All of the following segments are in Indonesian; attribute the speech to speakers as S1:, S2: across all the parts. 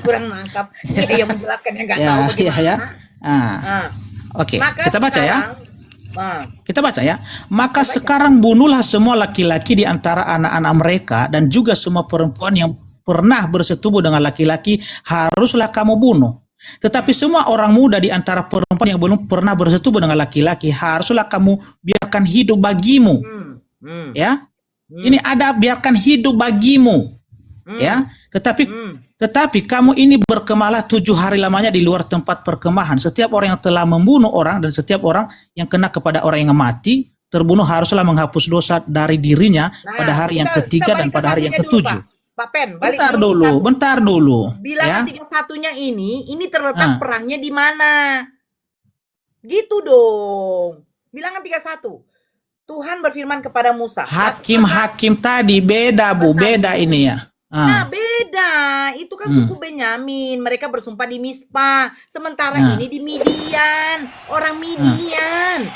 S1: Kurang nangkap. Dia yang menjelaskan yang nggak tahu
S2: Ya, ya, ya.
S1: bagaimana. Nah,
S2: Oke,
S1: maka
S2: kita baca ya.
S1: sekarang,
S2: Kita baca ya. Maka
S1: kita baca.
S2: sekarang bunuhlah semua laki-laki di antara anak-anak mereka dan juga semua perempuan yang pernah bersetubuh dengan laki-laki haruslah kamu bunuh. Tetapi semua orang muda di antara perempuan yang belum pernah bersetubuh dengan laki-laki haruslah kamu biarkan hidup bagimu. Ya. Ini ada biarkan hidup bagimu. Ya. Tetapi kamu ini berkemahlah 7 hari lamanya di luar tempat perkemahan. Setiap orang yang telah membunuh orang dan setiap orang yang kena kepada orang yang mati terbunuh haruslah menghapus dosa dari dirinya pada hari yang ketiga dan pada hari yang ketujuh.
S1: Pak Pen, balik
S2: bentar dulu.
S1: Bilangan 31-nya ini terletak perangnya di mana? Gitu dong. Bilangan 31. Tuhan berfirman kepada Musa.
S2: Hakim-hakim tadi beda, Bu. Beda ini ya.
S1: Nah, beda. Itu kan suku Benyamin. Mereka bersumpah di Mispa. Sementara ini di Midian. Orang Midian.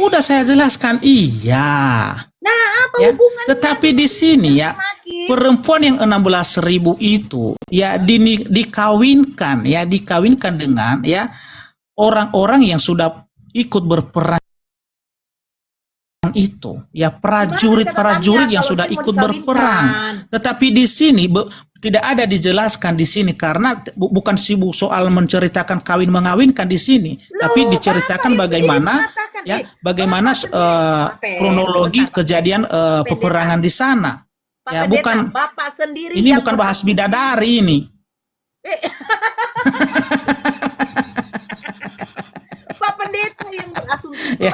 S2: Udah saya jelaskan, iya.
S1: Nah, apa hubungannya?
S2: Tetapi di sini ya, perempuan yang 16.000 itu ya dikawinkan dengan ya orang-orang yang sudah ikut berperang itu ya, prajurit yang sudah ikut berperang. Tetapi di sini tidak ada dijelaskan di sini karena bukan sibuk soal menceritakan kawin mengawinkan di sini. Tapi diceritakan bagaimana ya, bagaimana kronologi kejadian peperangan di sana. Ya, bukan
S1: Bapak sendiri
S2: ini bukan bahas bidadari ini.
S1: Pak Pendeta yang berasumsi.
S2: Ya,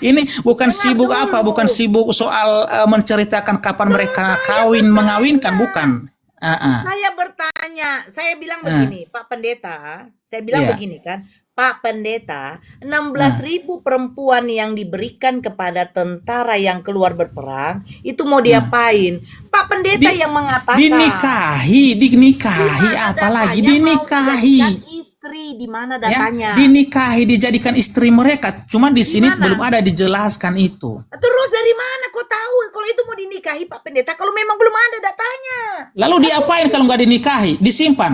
S2: ini bukan sibuk apa, bukan sibuk soal menceritakan kapan mereka kawin mengawinkan, bukan.
S1: Saya bertanya, saya bilang begini, Pak Pendeta, saya bilang begini kan, Pak Pendeta, 16.000 perempuan yang diberikan kepada tentara yang keluar berperang, itu mau diapain? Pak Pendeta yang mengatakan
S2: dinikahi apalagi dinikahi.
S1: Istri, di mana datanya?
S2: Ya, dinikahi, dijadikan istri mereka. Cuma di sini belum ada dijelaskan itu.
S1: Terus dari mana kau tahu kalau itu mau dinikahi, Pak Pendeta? Kalau memang belum ada datanya.
S2: Lalu diapain kalau nggak dinikahi? Disimpan.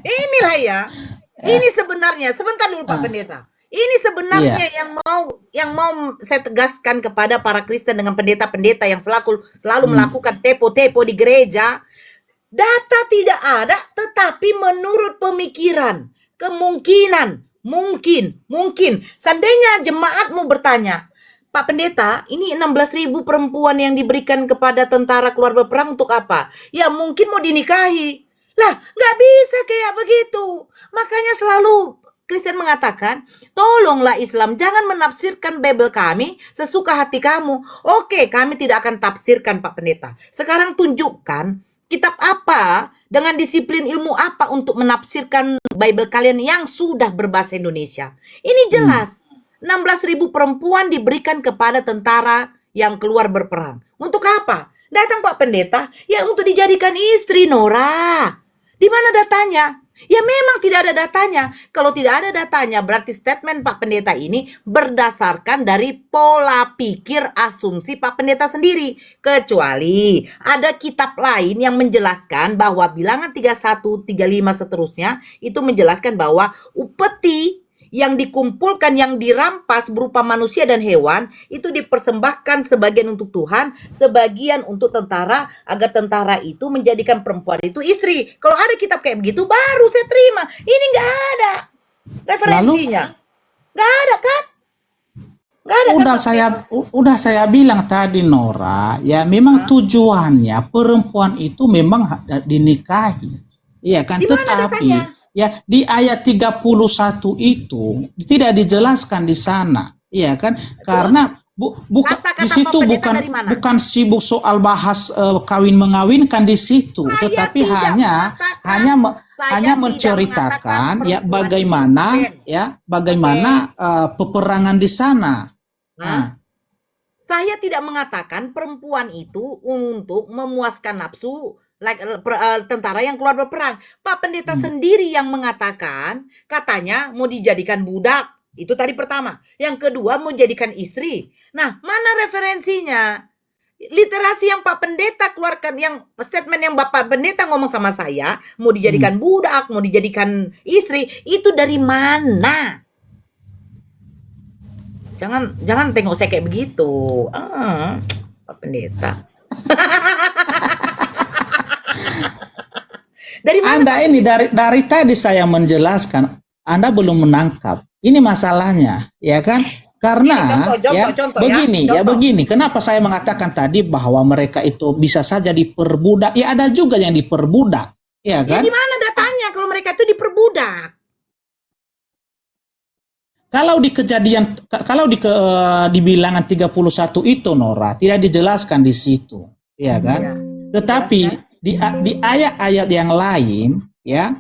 S1: Inilah ya. Ini sebenarnya, sebentar dulu Pak Pendeta. Ini sebenarnya yang mau saya tegaskan kepada para Kristen dengan pendeta-pendeta yang selalu melakukan tepo-tepo di gereja. Data tidak ada, tetapi menurut pemikiran, kemungkinan, mungkin. Seandainya jemaatmu bertanya, Pak Pendeta, ini 16.000 perempuan yang diberikan kepada tentara keluar berperang untuk apa? Ya mungkin mau dinikahi. Lah, nggak bisa kayak begitu. Makanya selalu Kristen mengatakan, tolonglah Islam, jangan menafsirkan Bible kami sesuka hati kamu. Oke, kami tidak akan tafsirkan Pak Pendeta. Sekarang tunjukkan kitab apa, dengan disiplin ilmu apa untuk menafsirkan Bible kalian yang sudah berbahasa Indonesia. Ini jelas, 16.000 perempuan diberikan kepada tentara yang keluar berperang. Untuk apa? Datang Pak Pendeta, ya untuk dijadikan istri, Nora. Di mana datanya? Ya memang tidak ada datanya. Kalau tidak ada datanya, berarti statement Pak Pendeta ini berdasarkan dari pola pikir asumsi Pak Pendeta sendiri. Kecuali ada kitab lain yang menjelaskan bahwa bilangan 31, 35 seterusnya itu menjelaskan bahwa upeti yang dikumpulkan, yang dirampas berupa manusia dan hewan, itu dipersembahkan sebagian untuk Tuhan, sebagian untuk tentara, agar tentara itu menjadikan perempuan itu istri. Kalau ada kitab kayak begitu, baru saya terima. Ini nggak ada referensinya. Nggak ada kan? Nggak ada.
S2: Udah saya bilang tadi, Nora, ya memang tujuannya perempuan itu memang dinikahi. Iya kan? Tetapi ya di ayat 31 itu tidak dijelaskan di sana, iya kan? Karena bukan di situ bukan sibuk soal bahas kawin mengawinkan di situ, tetapi hanya menceritakan ya bagaimana peperangan di sana.
S1: Saya tidak mengatakan perempuan itu untuk memuaskan nafsu tentara yang keluar berperang. Pak Pendeta sendiri yang mengatakan, katanya mau dijadikan budak. Itu tadi pertama. Yang kedua mau jadikan istri. Nah, mana referensinya? Literasi yang Pak Pendeta keluarkan, yang statement yang Bapak Pendeta ngomong sama saya, mau dijadikan budak, mau dijadikan istri, itu dari mana? Jangan tengok saya kayak begitu. Pak Pendeta. Dari mana?
S2: Anda ini dari tadi saya menjelaskan, Anda belum menangkap. Ini masalahnya, ya kan? Karena begini. Kenapa saya mengatakan tadi bahwa mereka itu bisa saja diperbudak? Ya ada juga yang diperbudak, ya kan?
S1: Di mana datanya kalau mereka itu diperbudak?
S2: Kalau di kejadian, di bilangan 31 itu, Nora, tidak dijelaskan di situ, ya kan?
S1: Ya.
S2: Tetapi di ayat-ayat yang lain, ya,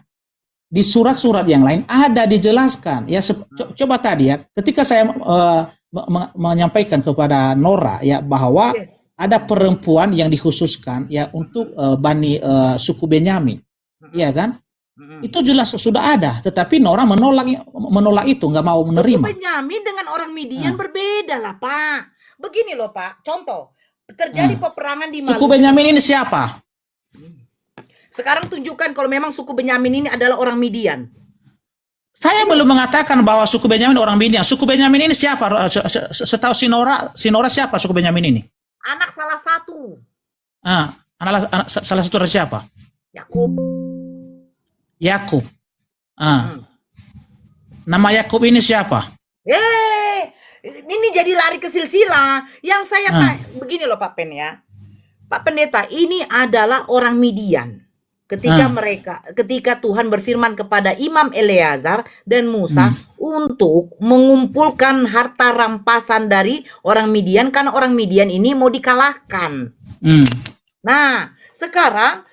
S2: di surat-surat yang lain ada dijelaskan. Ya, coba tadi ya, ketika saya menyampaikan kepada Nora ya bahwa ada perempuan yang dikhususkan ya untuk Bani suku Benyamin, ya kan? Itu jelas sudah ada, tetapi Nora menolak itu, nggak mau menerima.
S1: Suku Benyamin dengan orang Midian berbeda lah, Pak. Begini loh, Pak. Contoh, terjadi peperangan di Maluku.
S2: Suku Benyamin ini siapa?
S1: Sekarang tunjukkan kalau memang suku Benyamin ini adalah orang Midian.
S2: Saya belum mengatakan bahwa suku Benyamin orang Midian. Suku Benyamin ini siapa? Setahu Sinora siapa suku Benyamin ini?
S1: Anak salah satu.
S2: Anak salah satu dari siapa? Yakub. Nama Yakub ini siapa?
S1: Ini jadi lari ke silsilah. Yang saya begini loh Pak Pen ya. Pak Pendeta, ini adalah orang Midian. Ketika Tuhan berfirman kepada Imam Eleazar dan Musa untuk mengumpulkan harta rampasan dari orang Midian, karena orang Midian ini mau dikalahkan. Nah, sekarang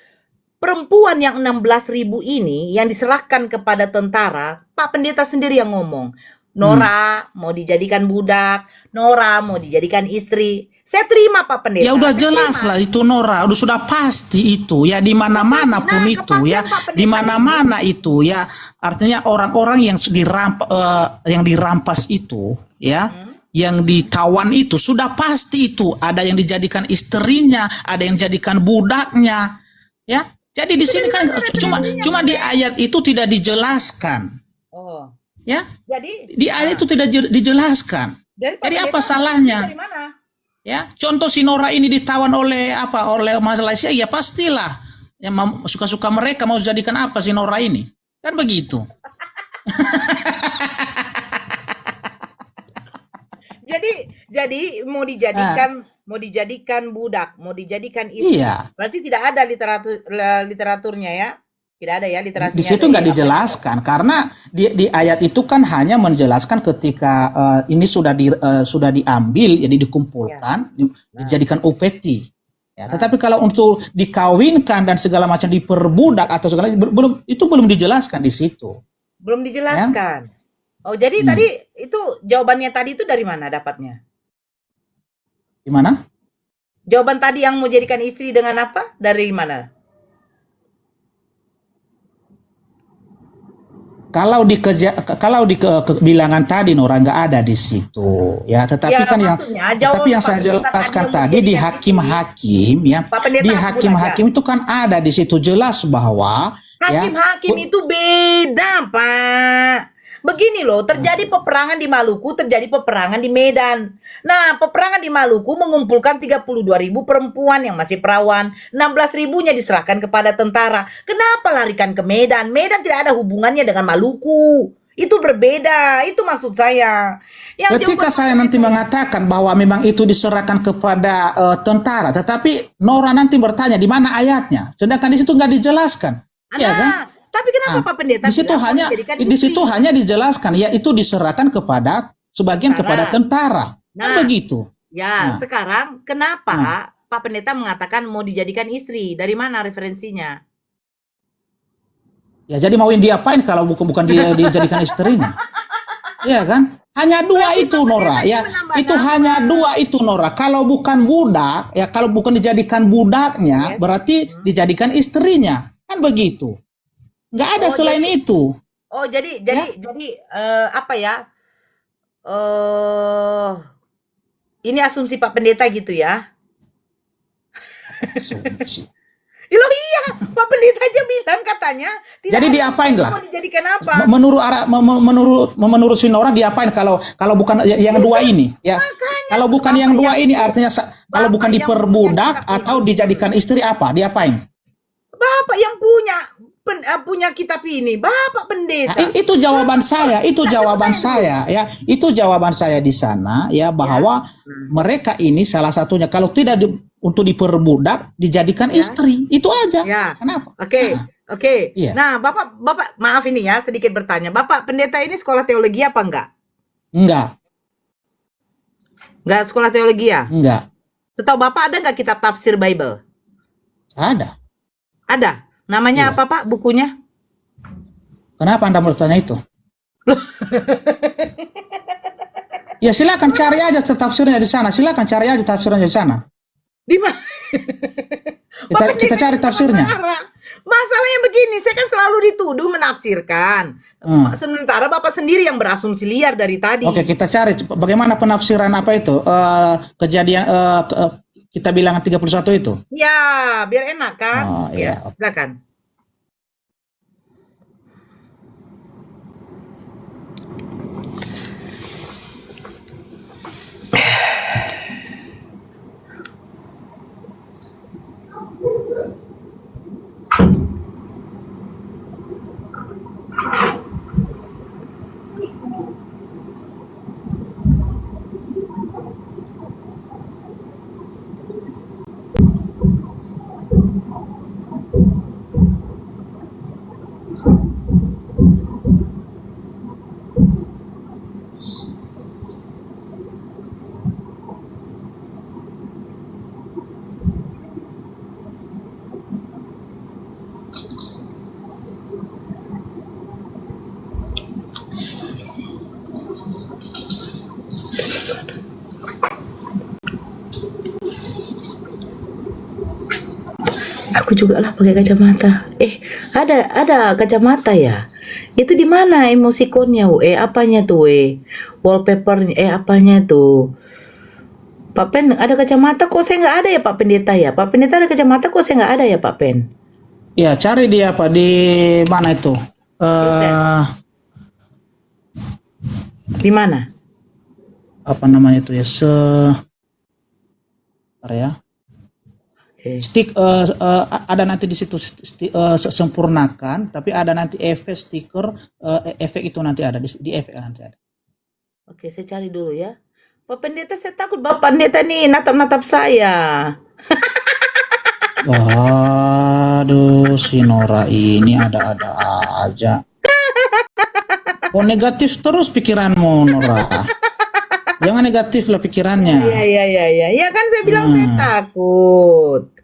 S1: perempuan yang 16.000 ini yang diserahkan kepada tentara, Pak Pendeta sendiri yang ngomong, Nora mau dijadikan budak, Nora mau dijadikan istri. Saya terima Pak Pendeta.
S2: Ya udah jelas lah itu Nora, sudah pasti itu ya, di mana-mana pun itu ya, di mana-mana itu ya, artinya orang-orang yang dirampas itu ya, yang ditawan itu sudah pasti itu ada yang dijadikan istrinya, ada yang dijadikan budaknya, ya. Jadi di sini kan cuma di ayat itu tidak dijelaskan. Ya. Jadi di ayat itu tidak dijelaskan. Jadi apa salahnya? Ya, contoh si Nora ini ditawan oleh Malaysia, ya pastilah. Ya suka-suka mereka mau jadikan apa si Nora ini? Kan begitu.
S1: jadi mau dijadikan budak, mau dijadikan istri.
S2: Iya.
S1: Berarti tidak ada literaturnya ya. Tidak ada ya literasinya.
S2: Di situ nggak dijelaskan karena di ayat itu kan hanya menjelaskan ketika ini sudah diambil, jadi dikumpulkan, dijadikan upeti. Ya, tetapi kalau untuk dikawinkan dan segala macam diperbudak atau segala belum dijelaskan di situ.
S1: Belum dijelaskan. Ya? Oh, jadi tadi itu jawabannya tadi itu dari mana dapatnya?
S2: Di mana?
S1: Jawaban tadi yang mau jadikan istri dengan apa? Dari mana?
S2: Kalau di bilangan tadi Nora nggak ada di situ ya, tetapi ya, yang saya jelaskan tadi di hakim-hakim ya, di hakim-hakim itu kan ada di situ jelas bahwa
S1: hakim-hakim itu beda Pak. Begini loh, terjadi peperangan di Maluku, terjadi peperangan di Medan. Nah, peperangan di Maluku mengumpulkan 32.000 perempuan yang masih perawan. 16.000-nya diserahkan kepada tentara. Kenapa larikan ke Medan? Medan tidak ada hubungannya dengan Maluku. Itu berbeda, itu maksud saya.
S2: Ketika saya nanti mengatakan bahwa memang itu diserahkan kepada tentara, tetapi Nora nanti bertanya di mana ayatnya, sedangkan di situ nggak dijelaskan, ya kan?
S1: Tapi kenapa Pak Pendeta?
S2: Di situ hanya dijelaskan ya itu diserahkan kepada sebagian kepada tentara. Kan begitu.
S1: Ya, sekarang kenapa Pak Pendeta mengatakan mau dijadikan istri? Dari mana referensinya?
S2: Ya jadi mauin diapain kalau bukan dia dijadikan istrinya? Iya kan? Hanya dua itu Nora ya. Itu hanya dua itu Nora. Kalau bukan budak ya, kalau bukan dijadikan budaknya berarti dijadikan istrinya. Kan begitu. Nggak ada selain itu.
S1: Oh, jadi apa ya? Oh, ini asumsi Pak Pendeta gitu ya?
S2: Asumsi.
S1: Loh iya, Pak Pendeta aja bilang katanya tidak
S2: Jadi
S1: ada
S2: diapain
S1: mau
S2: lah?
S1: dijadikan apa?
S2: Menurut Sinora diapain kalau bukan yang dua ini ya?
S1: Makanya
S2: Kalau bukan yang
S1: Bapak
S2: dua ini artinya kalau
S1: Bapak
S2: bukan
S1: yang punya
S2: diperbudak
S1: kitab
S2: atau
S1: ini.
S2: dijadikan istri apa? Diapain?
S1: Bapak yang punya kitab ini, Bapak
S2: Nah,
S1: Pendeta.
S2: itu jawaban saya, itu
S1: Saya mau
S2: jawaban
S1: tanya dulu.
S2: saya ya, itu jawaban saya di sana ya bahwa mereka ini salah satunya kalau tidak untuk diperbudak dijadikan
S1: Ya.
S2: istri, itu aja.
S1: Ya.
S2: Kenapa?
S1: Oke.
S2: Nah,
S1: Oke.
S2: iya.
S1: Nah, Bapak maaf ini ya, sedikit bertanya. Bapak Pendeta ini sekolah teologi apa enggak?
S2: Enggak,
S1: Enggak sekolah teologi ya?
S2: enggak.
S1: Setahu Bapak ada enggak kitab tafsir Bible?
S2: Ada.
S1: Ada. Namanya
S2: Iya.
S1: apa Pak bukunya?
S2: Kenapa Anda bertanya itu? Ya silakan cari aja tafsirnya di sana. Silakan cari aja tafsirnya di sana.
S1: Di mana?
S2: Kita cari tafsirnya.
S1: Masalahnya begini, saya kan selalu dituduh menafsirkan. Sementara Bapak sendiri yang berasumsi liar dari tadi.
S2: Oke, kita cari bagaimana penafsiran apa itu? Kejadian kita bilangan 31 itu.
S1: Ya, biar enak kan?
S2: Oh, iya.
S1: Silakan. Aku juga lah pakai kacamata. Ada kacamata ya. Itu di mana emosikonnya? Apanya tuh? Wallpapernya? Apanya tuh? Pak Pen ada kacamata kok saya nggak ada ya Pak Pendeta ya? Pak Pendeta ada kacamata kok saya nggak ada ya Pak Pen?
S2: Ya, cari dia apa di mana itu?
S1: Di mana?
S2: Apa namanya itu ya? Ya. Ada nanti di situ sempurnakan, tapi ada nanti efek stiker, efek itu nanti ada di efek nanti ada.
S1: Oke, saya cari dulu ya. Pak Pendeta, saya takut Bapak Pendeta nih natap-natap saya.
S2: Waduh, si Nora ini ada-ada aja. Oh, negatif terus pikiranmu, Nora. Jangan negatif lah pikirannya.
S1: Iya. Ya kan saya bilang saya takut.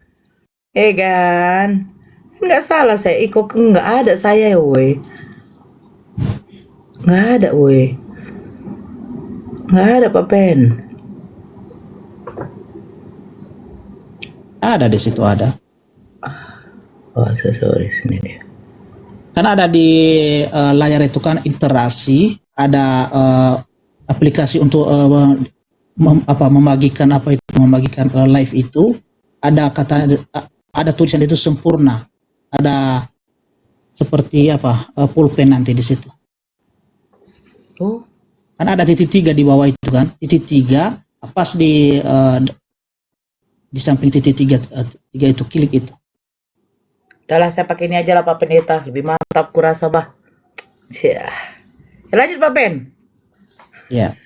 S1: Kan? Nggak salah saya. Kok nggak ada saya ya, woi. Nggak ada, woi. Nggak ada, Pak Pen.
S2: Ada di situ ada.
S1: Oh, sorry sini dia.
S2: Kan ada di layar itu kan interaksi, ada aplikasi untuk membagikan live itu, ada kata ada tulisan itu sempurna, ada seperti pulpen nanti di situ.
S1: Oh,
S2: Kan ada titik 3 di bawah itu kan, titik 3 pas di samping titik 3 itu klik itu.
S1: udahlah saya pakai ini aja lah Pak Pendeta, lebih mantap kurasa bah. Ya, lanjut Pak Pen.
S2: Ya.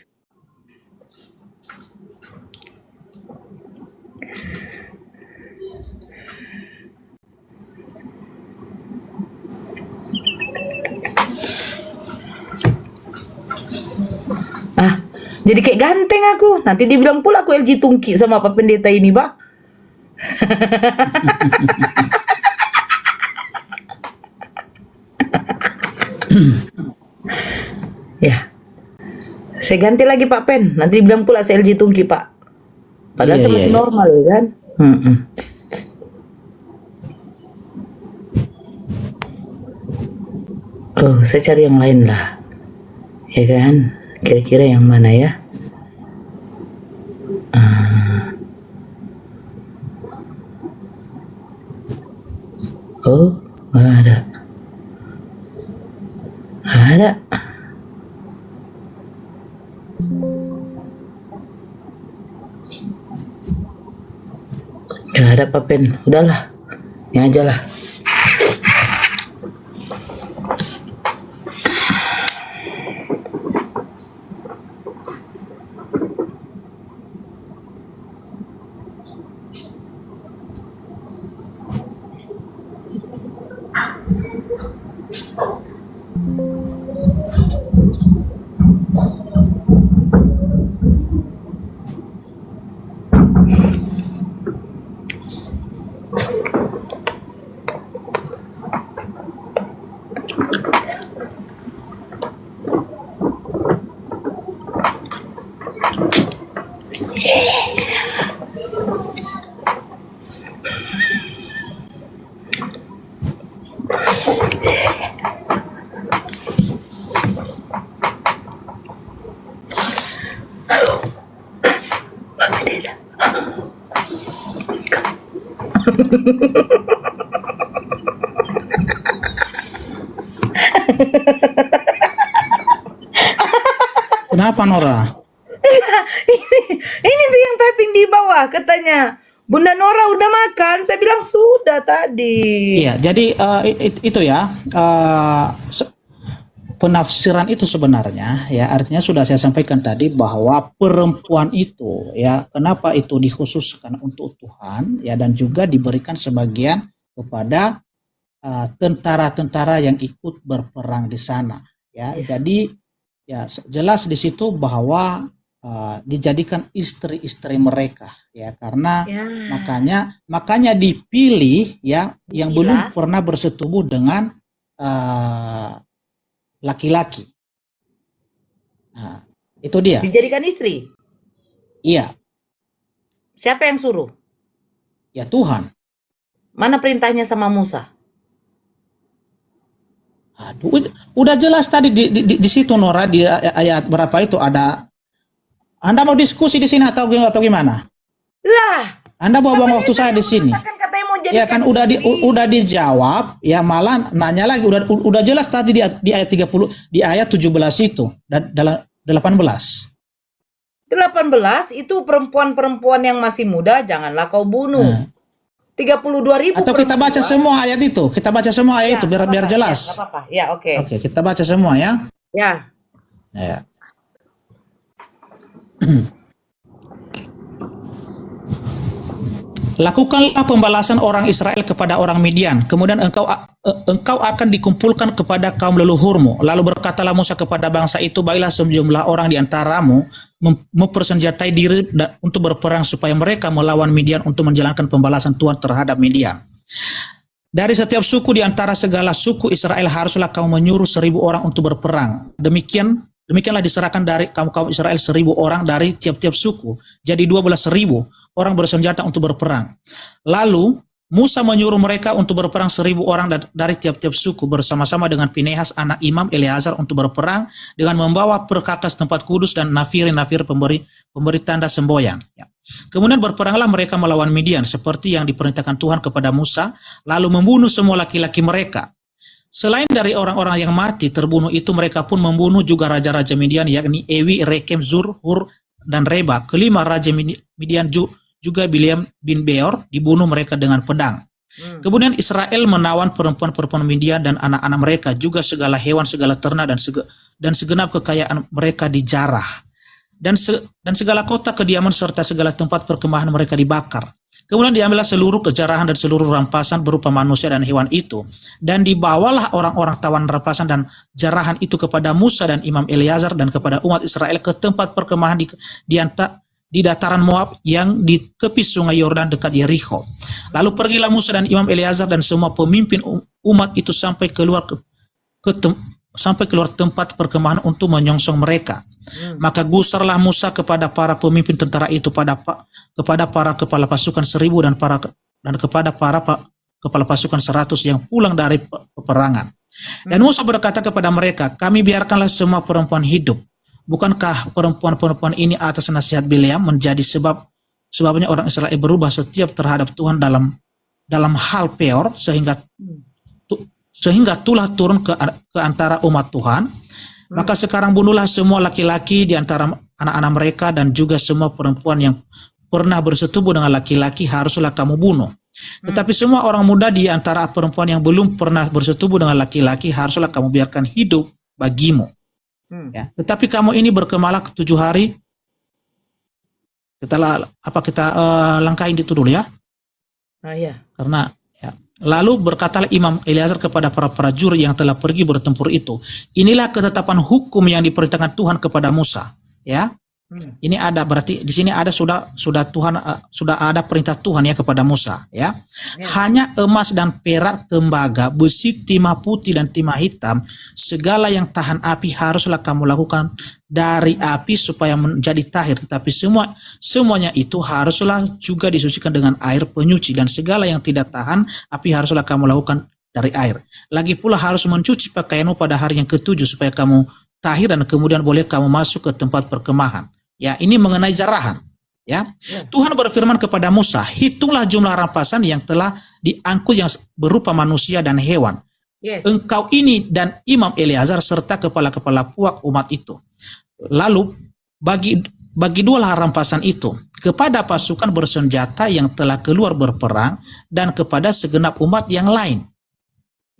S1: Jadi kayak ganteng aku. Nanti dibilang pula aku LG Tungki sama Pak Pendeta ini, bah. Ya. Saya ganti lagi Pak Pen. Nanti dibilang pula saya LG Tungki, Pak. Padahal saya masih normal ya kan. Oh, saya cari yang lain lah. Ya kan? Kira-kira yang mana ya? Oh, nggak ada. Nggak ada. Nggak ada Pak Pen. Udahlah. Ini aja lah.
S2: Kenapa Nora?
S1: Ini tuh yang typing di bawah katanya. Bunda Nora udah makan? Saya bilang sudah tadi.
S2: Iya, jadi itu ya penafsiran itu sebenarnya ya artinya sudah saya sampaikan tadi bahwa perempuan itu ya kenapa itu dikhususkan untuk Tuhan ya dan juga diberikan sebagian kepada tentara-tentara yang ikut berperang di sana ya. Jadi ya jelas di situ bahwa dijadikan istri-istri mereka ya karena makanya dipilih ya yang belum pernah bersetubuh dengan laki-laki. Nah, itu dia.
S1: Dijadikan istri.
S2: Iya.
S1: Siapa yang suruh?
S2: Ya Tuhan.
S1: Mana perintahnya sama Musa?
S2: Aduh, udah jelas tadi di situ Nora di ayat berapa itu ada. Anda mau diskusi di sini atau gimana?
S1: Lah,
S2: Anda buang waktu saya di sini.
S1: Katanya mau jadi
S2: Ya kan udah dijawab, ya malah nanya lagi udah jelas tadi di ayat 30 di ayat 17 itu dan dalam 18.
S1: 18 itu perempuan-perempuan yang masih muda janganlah kau bunuh. 32.000
S2: Atau kita baca semua ayat itu. Kita baca semua ayat itu biar jelas.
S1: Ya, apa-apa. Ya, oke.
S2: Oke, kita baca semua ya.
S1: Ya.
S2: Ya. Lakukanlah pembalasan orang Israel kepada orang Midian. Kemudian engkau akan dikumpulkan kepada kaum leluhurmu. Lalu berkatalah Musa kepada bangsa itu, baiklah sejumlah orang di antaramu mempersenjatai diri untuk berperang supaya mereka melawan Midian untuk menjalankan pembalasan Tuhan terhadap Midian. Dari setiap suku di antara segala suku Israel haruslah kamu menyuruh 1.000 orang untuk berperang. Demikianlah diserahkan dari kaum Israel 1.000 orang dari tiap-tiap suku. Jadi 12.000 orang bersenjata untuk berperang. Lalu Musa menyuruh mereka untuk berperang 1.000 orang dari tiap-tiap suku bersama-sama dengan Pinehas anak Imam Eleazar untuk berperang dengan membawa perkakas tempat kudus dan nafir-nafir pemberi tanda semboyan. Ya. Kemudian berperanglah mereka melawan Midian seperti yang diperintahkan Tuhan kepada Musa, lalu membunuh semua laki-laki mereka. Selain dari orang-orang yang mati terbunuh itu, mereka pun membunuh juga raja-raja Midian, yakni Ewi, Rekem, Zur, Hur, dan Reba. Kelima raja Midian juga Bileam bin Beor dibunuh mereka dengan pedang. Kemudian Israel menawan perempuan-perempuan Midian dan anak-anak mereka, juga segala hewan, segala ternak dan segenap kekayaan mereka dijarah. Dan segala kota kediaman serta segala tempat perkemahan mereka dibakar. Kemudian diambillah seluruh kejarahan dan seluruh rampasan berupa manusia dan hewan itu. Dan dibawalah orang-orang tawan rampasan dan jarahan itu kepada Musa dan Imam Eleazar dan kepada umat Israel ke tempat perkemahan di dataran Moab yang di tepi sungai Yordan dekat Yeriko. Lalu pergilah Musa dan Imam Eleazar dan semua pemimpin umat itu sampai keluar tempat perkemahan untuk menyongsong mereka. Maka gusarlah Musa kepada para pemimpin tentara itu, kepada para kepala pasukan 1.000 dan kepada para kepala pasukan 100 yang pulang dari peperangan. Dan Musa berkata kepada mereka, kami biarkanlah semua perempuan hidup. Bukankah perempuan-perempuan ini atas nasihat Bileam menjadi sebabnya orang Israel berubah setiap terhadap Tuhan dalam hal peor sehingga tulah turun ke antara umat Tuhan? Maka sekarang bunuhlah semua laki-laki di antara anak-anak mereka dan juga semua perempuan yang pernah bersetubuh dengan laki-laki haruslah kamu bunuh. Tetapi semua orang muda di antara perempuan yang belum pernah bersetubuh dengan laki-laki haruslah kamu biarkan hidup bagimu. Ya. Tetapi kamu ini berkemalah 7 hari. Kita langkahin itu dulu ya.
S1: Iya.
S2: Karena ya. Lalu berkatalah Imam Eleazar kepada para prajurit yang telah pergi bertempur itu, inilah ketetapan hukum yang diperintahkan Tuhan kepada Musa. Ya. Ini ada berarti di sini ada sudah Tuhan sudah ada perintah Tuhan ya kepada Musa ya. Hanya emas dan perak, tembaga, besi, timah putih dan timah hitam, segala yang tahan api haruslah kamu lakukan dari api supaya menjadi tahir, tetapi semuanya itu haruslah juga disucikan dengan air penyuci, dan segala yang tidak tahan api haruslah kamu lakukan dari air. Lagi pula harus mencuci pakaianmu pada hari yang ke-7 supaya kamu tahir dan kemudian boleh kamu masuk ke tempat perkemahan. Ya, ini mengenai jarahan. Ya. Tuhan berfirman kepada Musa, hitunglah jumlah rampasan yang telah diangkut yang berupa manusia dan hewan. Engkau ini dan Imam Eleazar serta kepala-kepala puak umat itu. Lalu bagi dualah rampasan itu kepada pasukan bersenjata yang telah keluar berperang dan kepada segenap umat yang lain.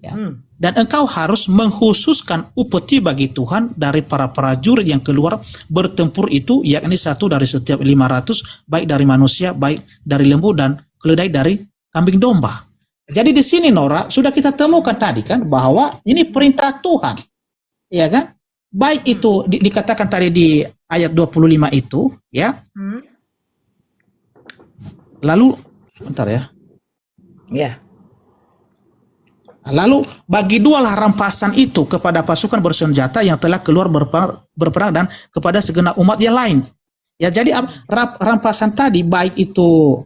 S2: Ya. Dan engkau harus mengkhususkan upeti bagi Tuhan dari para prajurit yang keluar bertempur itu, yakni 1 dari setiap 500, baik dari manusia, baik dari lembu, dan keledai dari kambing domba. Jadi di sini Nora, sudah kita temukan tadi kan, bahwa ini perintah Tuhan. Ya kan? Baik itu dikatakan tadi di ayat 25 itu, ya. Lalu, bentar ya.
S1: Ya.
S2: Lalu bagi dualah rampasan itu kepada pasukan bersenjata yang telah keluar berperang dan kepada segenap umat yang lain. Ya, jadi rampasan tadi baik itu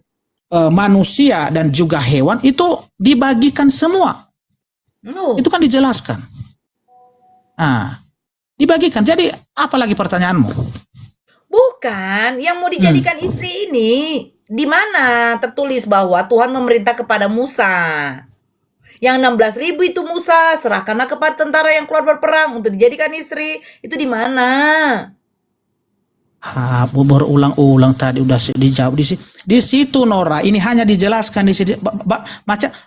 S2: manusia dan juga hewan itu dibagikan semua. Itu kan dijelaskan. Nah, dibagikan. Jadi apa lagi pertanyaanmu?
S1: Bukan, yang mau dijadikan istri ini di mana tertulis bahwa Tuhan memerintah kepada Musa? Yang 16.000 itu Musa, serahkanlah kepada tentara yang keluar berperang untuk dijadikan istri. Itu di mana?
S2: Berulang-ulang tadi udah dijawab di situ Nora. Ini hanya dijelaskan di sini.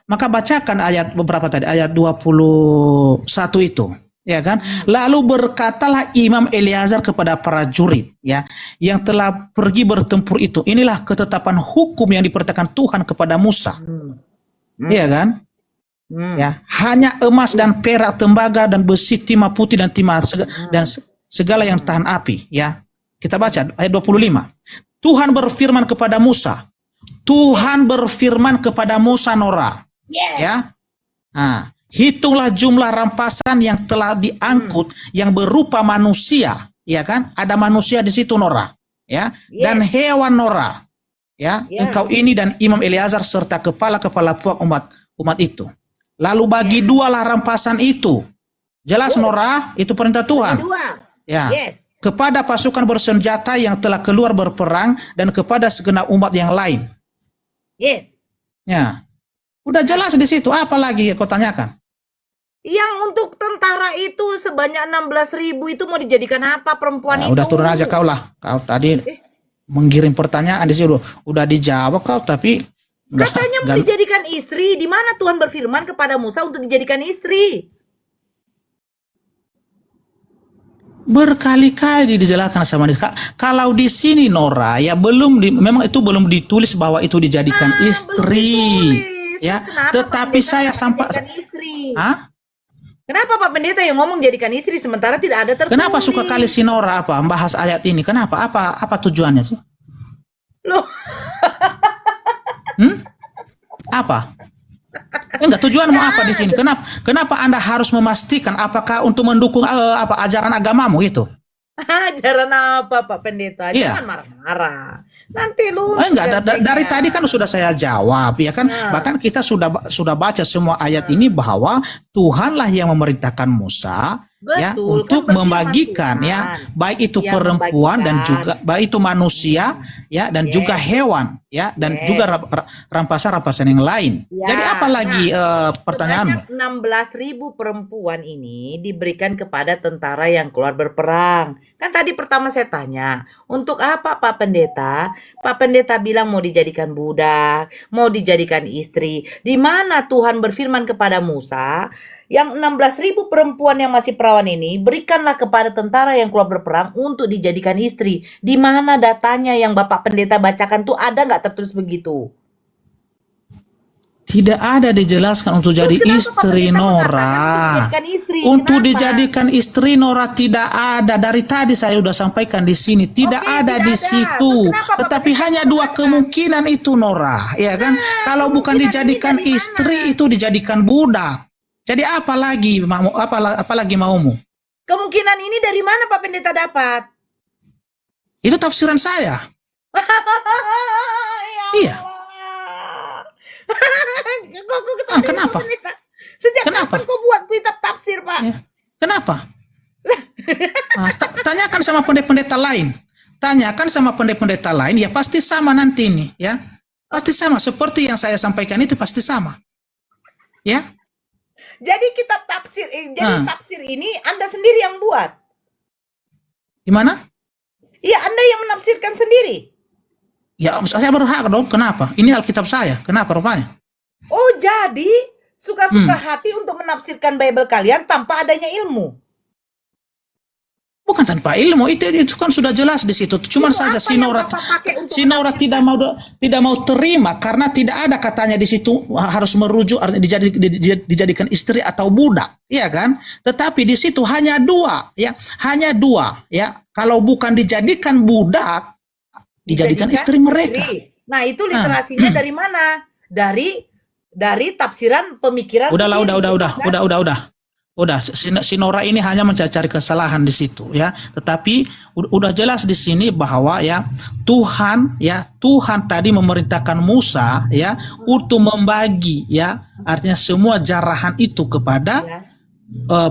S2: Maka bacakan ayat beberapa tadi, ayat 21 itu, ya kan? Lalu berkatalah Imam Eleazar kepada prajurit ya yang telah pergi bertempur itu, inilah ketetapan hukum yang diperintahkan Tuhan kepada Musa. Iya kan? Ya, hanya emas dan perak, tembaga dan besi, timah putih dan timah dan segala yang tahan api. Ya, kita baca ayat 25. Tuhan berfirman kepada Musa. Tuhan berfirman kepada Musa Nora. Ya, nah, hitunglah jumlah rampasan yang telah diangkut yang berupa manusia. Ya kan? Ada manusia di situ Nora. Ya, dan hewan Nora. Ya, engkau ini dan Imam Eleazar serta kepala-kepala puak umat itu. Lalu bagi dualah rampasan itu. Jelas Nora, itu perintah Tuhan. Ya. Kepada pasukan bersenjata yang telah keluar berperang dan kepada segenap umat yang lain. Ya. Udah jelas di situ, apa lagi kau tanyakan?
S1: Yang untuk tentara itu sebanyak 16.000 itu mau dijadikan apa perempuan itu?
S2: Udah turun aja kau lah. Kau tadi mengirim pertanyaan di situ. Udah dijawab kau, tapi
S1: katanya mau dijadikan istri. Di mana Tuhan berfirman kepada Musa untuk dijadikan istri?
S2: Berkali-kali dijelaskan sama dia. Kalau di sini Nora ya memang itu belum ditulis bahwa itu dijadikan istri. Ya, tetapi saya sampai
S1: Kenapa Pak Pendeta yang ngomong jadikan istri sementara tidak ada tertulis?
S2: Kenapa suka kali si Nora membahas ayat ini? Kenapa? Apa tujuannya sih?
S1: Loh.
S2: Apa? Enggak, tujuanmu apa di sini? Kenapa Anda harus memastikan apakah untuk mendukung ajaran agamamu itu?
S1: Ajaran apa Pak Pendeta? Jangan marah-marah. Nanti lu
S2: dari tadi kan sudah saya jawab ya kan. Bahkan kita sudah baca semua ayat ini bahwa Tuhanlah yang memerintahkan Musa ya
S1: Betul,
S2: untuk
S1: kan berfirman
S2: membagikan ya
S1: Tuhan
S2: baik itu
S1: yang
S2: perempuan dan
S1: membagikan.
S2: juga baik itu manusia ya dan juga
S1: Yes,
S2: hewan ya dan juga
S1: yes.
S2: rampasan-rampasan yang lain. Jadi apa
S1: Ya,
S2: lagi pertanyaanmu?
S1: sebanyak 16.000 perempuan ini diberikan kepada tentara yang keluar berperang. Kan tadi pertama saya tanya, untuk apa Pak Pendeta? Pak Pendeta bilang mau dijadikan budak, mau dijadikan istri. Di mana Tuhan berfirman kepada Musa, yang 16.000 perempuan yang masih perawan ini, berikanlah kepada tentara yang keluar berperang untuk dijadikan istri. Di mana datanya yang Bapak Pendeta bacakan tuh ada nggak tertulis begitu?
S2: Tidak ada dijelaskan untuk
S1: Terus
S2: jadi
S1: kenapa Pak
S2: istri
S1: Pendeta mengatakan untuk
S2: Nora.
S1: dijadikan istri?
S2: Untuk
S1: Kenapa?
S2: dijadikan istri Nora tidak ada. Dari tadi saya sudah sampaikan di sini tidak
S1: Oke,
S2: ada
S1: tidak
S2: di
S1: ada. Terus
S2: situ.
S1: kenapa Pak
S2: Tetapi
S1: Pendeta
S2: hanya dua
S1: mengatakan?
S2: kemungkinan itu Nora, ya kan?
S1: Nah,
S2: Kalau bukan
S1: kemungkinan ini
S2: dijadikan
S1: dari mana?
S2: istri itu dijadikan budak. Jadi apa lagi apa lagi maumu?
S1: Kemungkinan ini dari mana Pak Pendeta dapat?
S2: Itu tafsiran saya.
S1: Ya
S2: Iya.
S1: Allah. Kok ketawa dari Pak
S2: Kenapa?
S1: Pendeta? Sejak
S2: Kenapa?
S1: kapan kau buat kitab tafsir, Pak?
S2: Ya. Kenapa? Tanyakan sama pendeta-pendeta lain. Tanyakan sama pendeta-pendeta lain, ya pasti sama nanti ini, ya. Pasti sama seperti yang saya sampaikan itu pasti sama. Ya.
S1: Jadi kitab tafsir, tafsir ini Anda sendiri yang buat.
S2: Gimana?
S1: Iya, Anda yang menafsirkan sendiri.
S2: Ya, saya berhak dong. Kenapa? Ini Alkitab saya. Kenapa rupanya?
S1: Oh, jadi suka-suka hati untuk menafsirkan Bible kalian tanpa adanya ilmu.
S2: Bukan tanpa ilmu, itu kan sudah jelas di situ. Cuman
S1: Ilmu
S2: saja
S1: apa yang Bapak pakai untuk
S2: si Nora tidak mau terima karena tidak ada katanya di situ harus merujuk dijadikan istri atau budak, iya kan? Tetapi di situ hanya dua, ya, Kalau bukan dijadikan budak, dijadikan istri mereka.
S1: Nah, itu literasinya dari mana? Dari tafsiran pemikiran.
S2: Udah, si Nora ini hanya mencari kesalahan di situ, ya. Tetapi udah jelas di sini bahwa ya Tuhan tadi memerintahkan Musa ya untuk membagi ya artinya semua jarahan itu kepada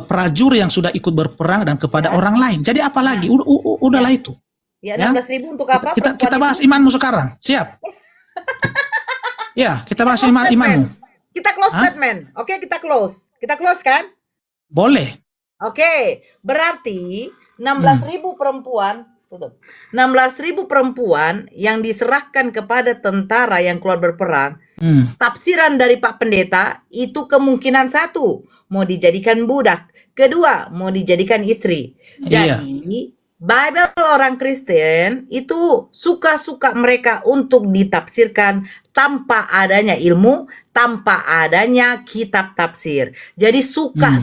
S2: prajurit yang sudah ikut berperang dan kepada orang lain. Jadi apalagi udahlah itu.
S1: Ya, 16.000 untuk apa?
S2: Kita bahas imanmu sekarang. Siap? Ya, kita bahas imanmu.
S1: Kita close statement. Oke, kita close. Kita close kan?
S2: Boleh.
S1: Oke, berarti 16.000 perempuan, 16.000 perempuan yang diserahkan kepada tentara yang keluar berperang. Tafsiran dari Pak Pendeta itu kemungkinan satu, mau dijadikan budak. Kedua, mau dijadikan istri. Jadi, Bible orang Kristen itu suka-suka mereka untuk ditafsirkan tanpa adanya ilmu, tanpa adanya kitab tafsir. Jadi suka.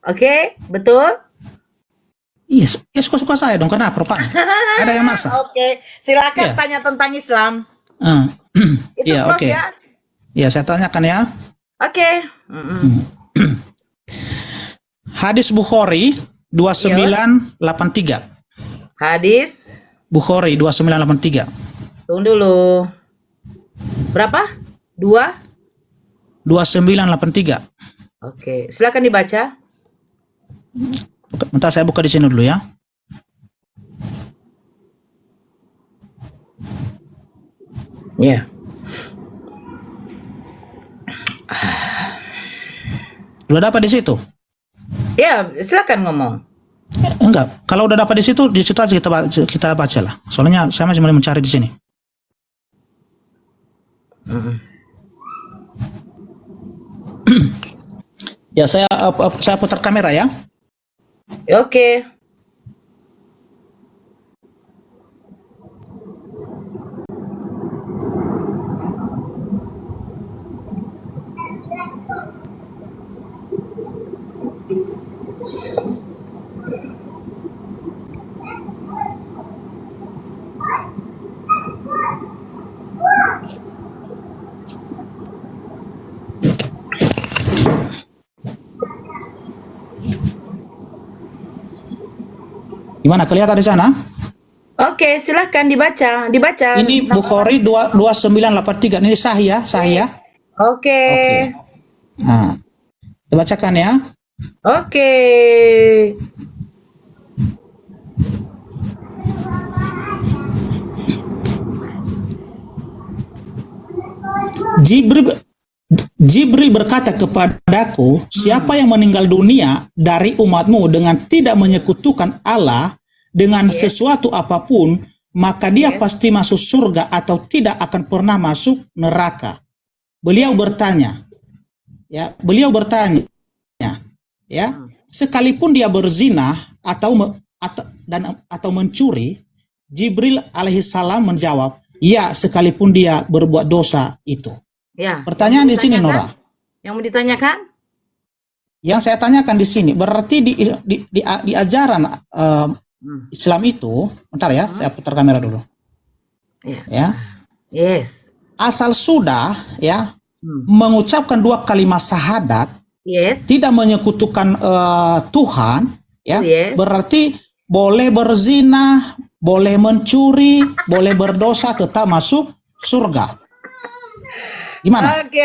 S1: Oke? Betul?
S2: Iya, suka-suka saya dong. Kenapa, Pak? Ada yang maksa?
S1: Oke, silakan tanya tentang Islam.
S2: Iya, oke. Ya, saya tanyakan ya.
S1: Oke.
S2: Hadis Bukhari 2983.
S1: Hadis
S2: Bukhari 2983.
S1: Tunggu dulu. Berapa?
S2: 2983.
S1: Oke, silakan dibaca.
S2: Bentar saya buka di sini dulu ya.
S1: Ya.
S2: Udah dapat di situ?
S1: Ya, silakan ngomong.
S2: Enggak, kalau udah dapat di situ aja kita baca lah. Soalnya saya masih mencari di sini. Ya, saya putar kamera ya.
S1: Oke.
S2: Gimana, kelihatan di sana?
S1: Oke, silakan dibaca.
S2: Ini Bukhari 2983. Ini sahih ya, sahih ya.
S1: Oke.
S2: Nah, kita bacakan ya.
S1: Oke.
S2: Jibril Jibril berkata kepadaku, siapa yang meninggal dunia dari umatmu dengan tidak menyekutukan Allah dengan
S1: Yes.
S2: sesuatu apapun, maka dia
S1: Yes.
S2: pasti masuk surga atau tidak akan pernah masuk neraka. Beliau bertanya, ya, sekalipun dia berzina atau mencuri, Jibril alaihissalam menjawab, ya, sekalipun dia berbuat dosa itu.
S1: Ya.
S2: Pertanyaan di
S1: Yang
S2: sini,
S1: ditanyakan?
S2: Nora.
S1: Yang mau ditanyakan?
S2: Yang saya tanyakan di sini, berarti di ajaran Islam itu, bentar ya, saya putar kamera dulu.
S1: Ya.
S2: Ya,
S1: Yes.
S2: asal sudah ya mengucapkan 2 kalimat syahadat,
S1: Yes.
S2: tidak menyekutukan Tuhan, ya,
S1: Yes.
S2: berarti boleh berzina, boleh mencuri, boleh berdosa, tetap masuk surga. Gimana?
S1: Oke.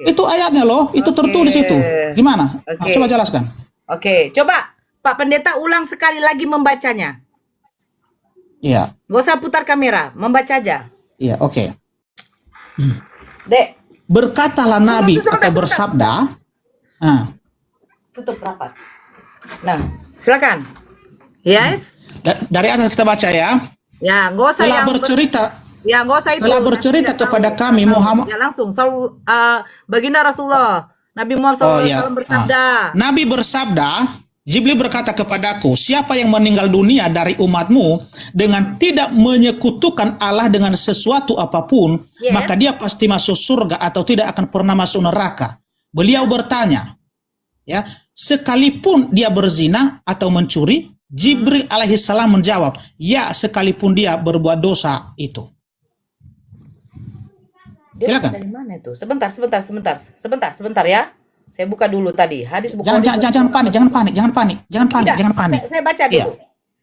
S2: Itu ayatnya loh, itu tertulis itu. Gimana? Nah,
S1: Oke.
S2: coba jelaskan.
S1: Oke, coba Pak Pendeta ulang sekali lagi membacanya.
S2: Iya,
S1: Gak usah putar kamera, membaca aja.
S2: iya, oke.
S1: Dek,
S2: Berkatalah Nabi
S1: Sebentar.
S2: atau bersabda,
S1: tutup rapat. Nah, silakan. Yes?
S2: dari atas kita baca ya.
S1: Ya, nggak usah
S2: Telah
S1: yang
S2: bercerita
S1: ya, nggak usah itu.
S2: telah bercerita
S1: Tidak
S2: kepada
S1: tahu.
S2: kami Muhammad.
S1: Ya, langsung. Baginda Rasulullah, Nabi Muhammad SAW bersabda.
S2: Nabi bersabda, Jibril berkata kepadaku, siapa yang meninggal dunia dari umatmu dengan tidak menyekutukan Allah dengan sesuatu apapun,
S1: Yes.
S2: maka dia pasti masuk surga atau tidak akan pernah masuk neraka. Beliau bertanya, ya, sekalipun dia berzina atau mencuri, Jibril alaihissalam menjawab, ya, sekalipun dia berbuat dosa itu.
S1: Dia
S2: Silakan.
S1: dari mana itu? Sebentar ya. Saya buka dulu tadi. Hadis Bukhari.
S2: Jangan panik.
S1: Saya baca dulu.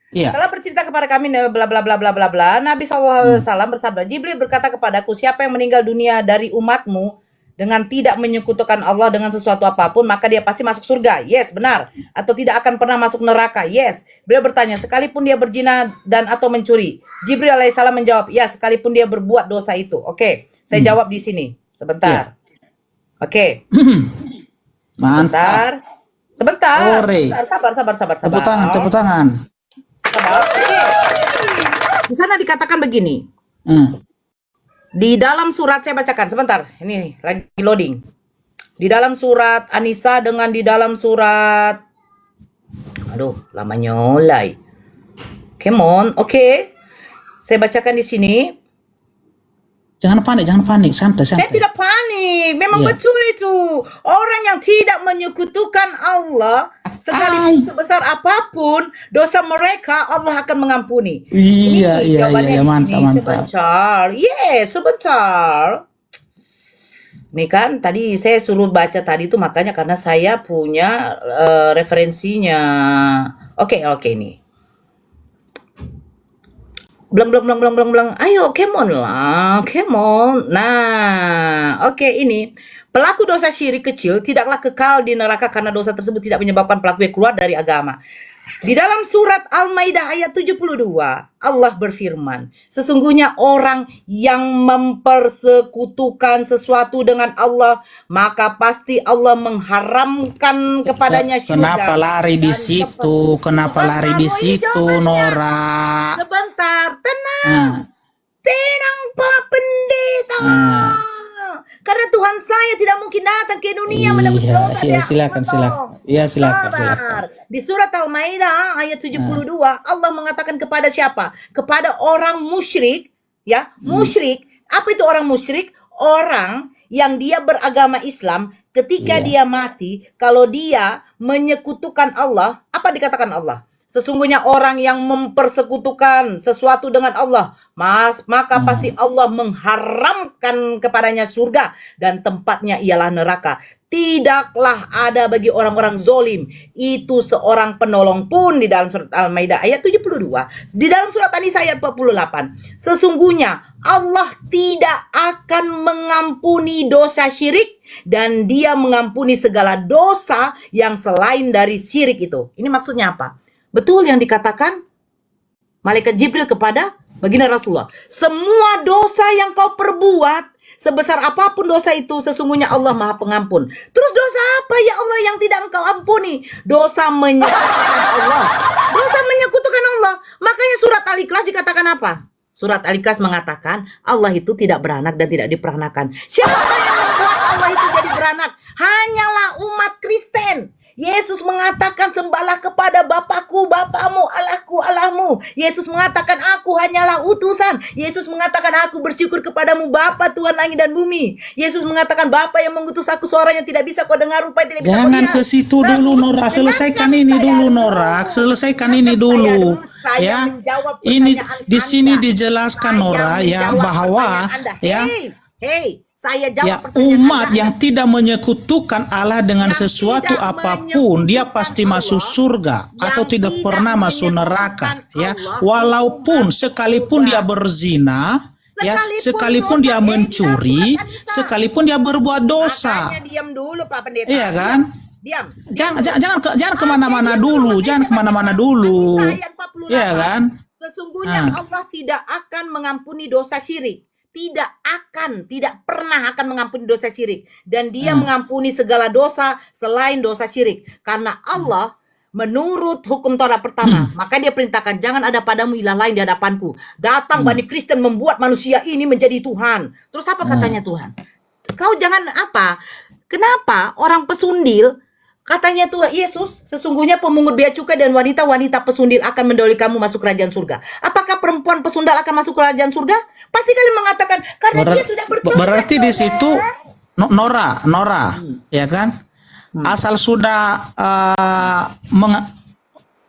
S2: Iya.
S1: Setelah bercerita kepada kami bla bla bla bla bla bla, Nabi SAW bersabda, Jibril berkata kepadaku, siapa yang meninggal dunia dari umatmu dengan tidak menyekutukan Allah dengan sesuatu apapun, maka dia pasti masuk surga. Yes, benar. Atau tidak akan pernah masuk neraka. Yes. Beliau bertanya, sekalipun dia berzina dan atau mencuri. Jibril alaihissalam menjawab, ya, sekalipun dia berbuat dosa itu. Oke, saya jawab di sini. Sebentar. Oke.
S2: Mantap.
S1: Sebentar.
S2: Ore.
S1: Sabar.
S2: Tepuk tangan.
S1: Sabar. Oke. Di sana dikatakan begini.
S2: Hmm.
S1: Di dalam surat, saya bacakan sebentar. Ini lagi loading. Di dalam surat An-Nisa dengan di dalam surat, aduh, lama nyolai. Come on. Oke. Saya bacakan di sini.
S2: Jangan panik, santai.
S1: Saya tidak panik. Memang
S2: Iya.
S1: betul itu. Orang yang tidak menyekutukan Allah, sekalipun sebesar apapun dosa mereka, Allah akan mengampuni.
S2: Iya,
S1: jawabannya di
S2: mantap.
S1: sini. Sebentar. Sebentar. Nih kan, tadi saya suruh baca tadi itu makanya karena saya punya referensinya. Oke, nih. Blang. Ayo, come on lah, come on. Nah, oke, ini. Pelaku dosa syirik kecil tidaklah kekal di neraka karena dosa tersebut tidak menyebabkan pelakunya keluar dari agama. Di dalam surat Al-Maidah ayat 72, Allah berfirman, sesungguhnya orang yang mempersekutukan sesuatu dengan Allah, maka pasti Allah mengharamkan kepadanya surga.
S2: Kenapa lari di situ? Nora?
S1: Sebentar, tenang Pak Pendeta. Karena Tuhan saya tidak mungkin datang ke dunia menebus dosa.
S2: Silakan.
S1: Sabar. Di surat Al-Maidah ayat 72, Allah mengatakan kepada siapa? Kepada orang musyrik, ya. Musyrik. Apa itu orang musyrik? Orang yang dia beragama Islam, ketika dia mati, kalau dia menyekutukan Allah, apa dikatakan Allah? Sesungguhnya orang yang mempersekutukan sesuatu dengan Allah, maka pasti Allah mengharamkan kepadanya surga dan tempatnya ialah neraka. Tidaklah ada bagi orang-orang zolim itu seorang penolong pun, di dalam surat Al-Maidah ayat 72. Di dalam surat An-Nisa ayat 48. Sesungguhnya Allah tidak akan mengampuni dosa syirik, dan Dia mengampuni segala dosa yang selain dari syirik itu. Ini maksudnya apa? Betul yang dikatakan malaikat Jibril kepada baginda Rasulullah. Semua dosa yang kau perbuat, sebesar apapun dosa itu, sesungguhnya Allah Maha Pengampun. Terus dosa apa ya Allah yang tidak Engkau ampuni? Dosa menyekutukan Allah. Dosa menyekutukan Allah. Makanya surat Al-Ikhlas dikatakan apa? Surat Al-Ikhlas mengatakan Allah itu tidak beranak dan tidak diperanakan. Siapa yang membuat Allah itu jadi beranak? Hanyalah umat Kristen. Yesus mengatakan sembahlah kepada Bapakku, Bapakmu, Allahku, Allahmu. Yesus mengatakan aku hanyalah utusan. Yesus mengatakan aku bersyukur kepadamu Bapa Tuhan langit dan bumi. Yesus mengatakan Bapa yang mengutus aku, suara yang tidak bisa kau dengar, rupanya tidak bisa kau
S2: Jangan
S1: lihat.
S2: ke situ dulu, Nora. Selesaikan ini dulu, Nora. Selesaikan ini dulu. Ya, ini di sini dijelaskan, Nora, ya, bahwa ya,
S1: saya jawab
S2: ya,
S1: pertanyaan
S2: umat
S1: Anda.
S2: yang tidak menyekutukan Allah dengan
S1: Yang
S2: sesuatu
S1: tidak
S2: apapun, dia pasti
S1: menyekutukan
S2: masuk
S1: Allah,
S2: surga
S1: yang
S2: atau tidak
S1: tidak
S2: pernah masuk neraka.
S1: menyekutukan
S2: Ya,
S1: Allah,
S2: walaupun
S1: itu
S2: sekalipun
S1: surga.
S2: dia berzina, ya, sekalipun
S1: dosa
S2: dia mencuri,
S1: surat An-Nisa.
S2: sekalipun dia berbuat dosa,
S1: Makanya diam dulu Pak Pendeta.
S2: iya kan?
S1: Diam.
S2: Jangan kemana-mana dulu, jangan kemana-mana dulu,
S1: Ayat 48.
S2: iya kan?
S1: Sesungguhnya Allah tidak akan mengampuni dosa syirik. Tidak pernah akan mengampuni dosa syirik. Dan Dia mengampuni segala dosa selain dosa syirik. Karena Allah menurut hukum Taurat pertama, maka Dia perintahkan jangan ada padamu ilah lain di hadapanku. Datang Bani Kristen membuat manusia ini menjadi Tuhan. Terus apa katanya Tuhan? Kau jangan apa? Kenapa orang pesundil? Katanya Tuhan Yesus, sesungguhnya pemungut bea cukai dan wanita-wanita pesundil akan mendahului kamu masuk kerajaan surga. Apakah perempuan pesundal akan masuk kerajaan surga? Pasti kalian mengatakan karena dia sudah bertobat.
S2: Berarti di situ Nora, ya kan? Asal sudah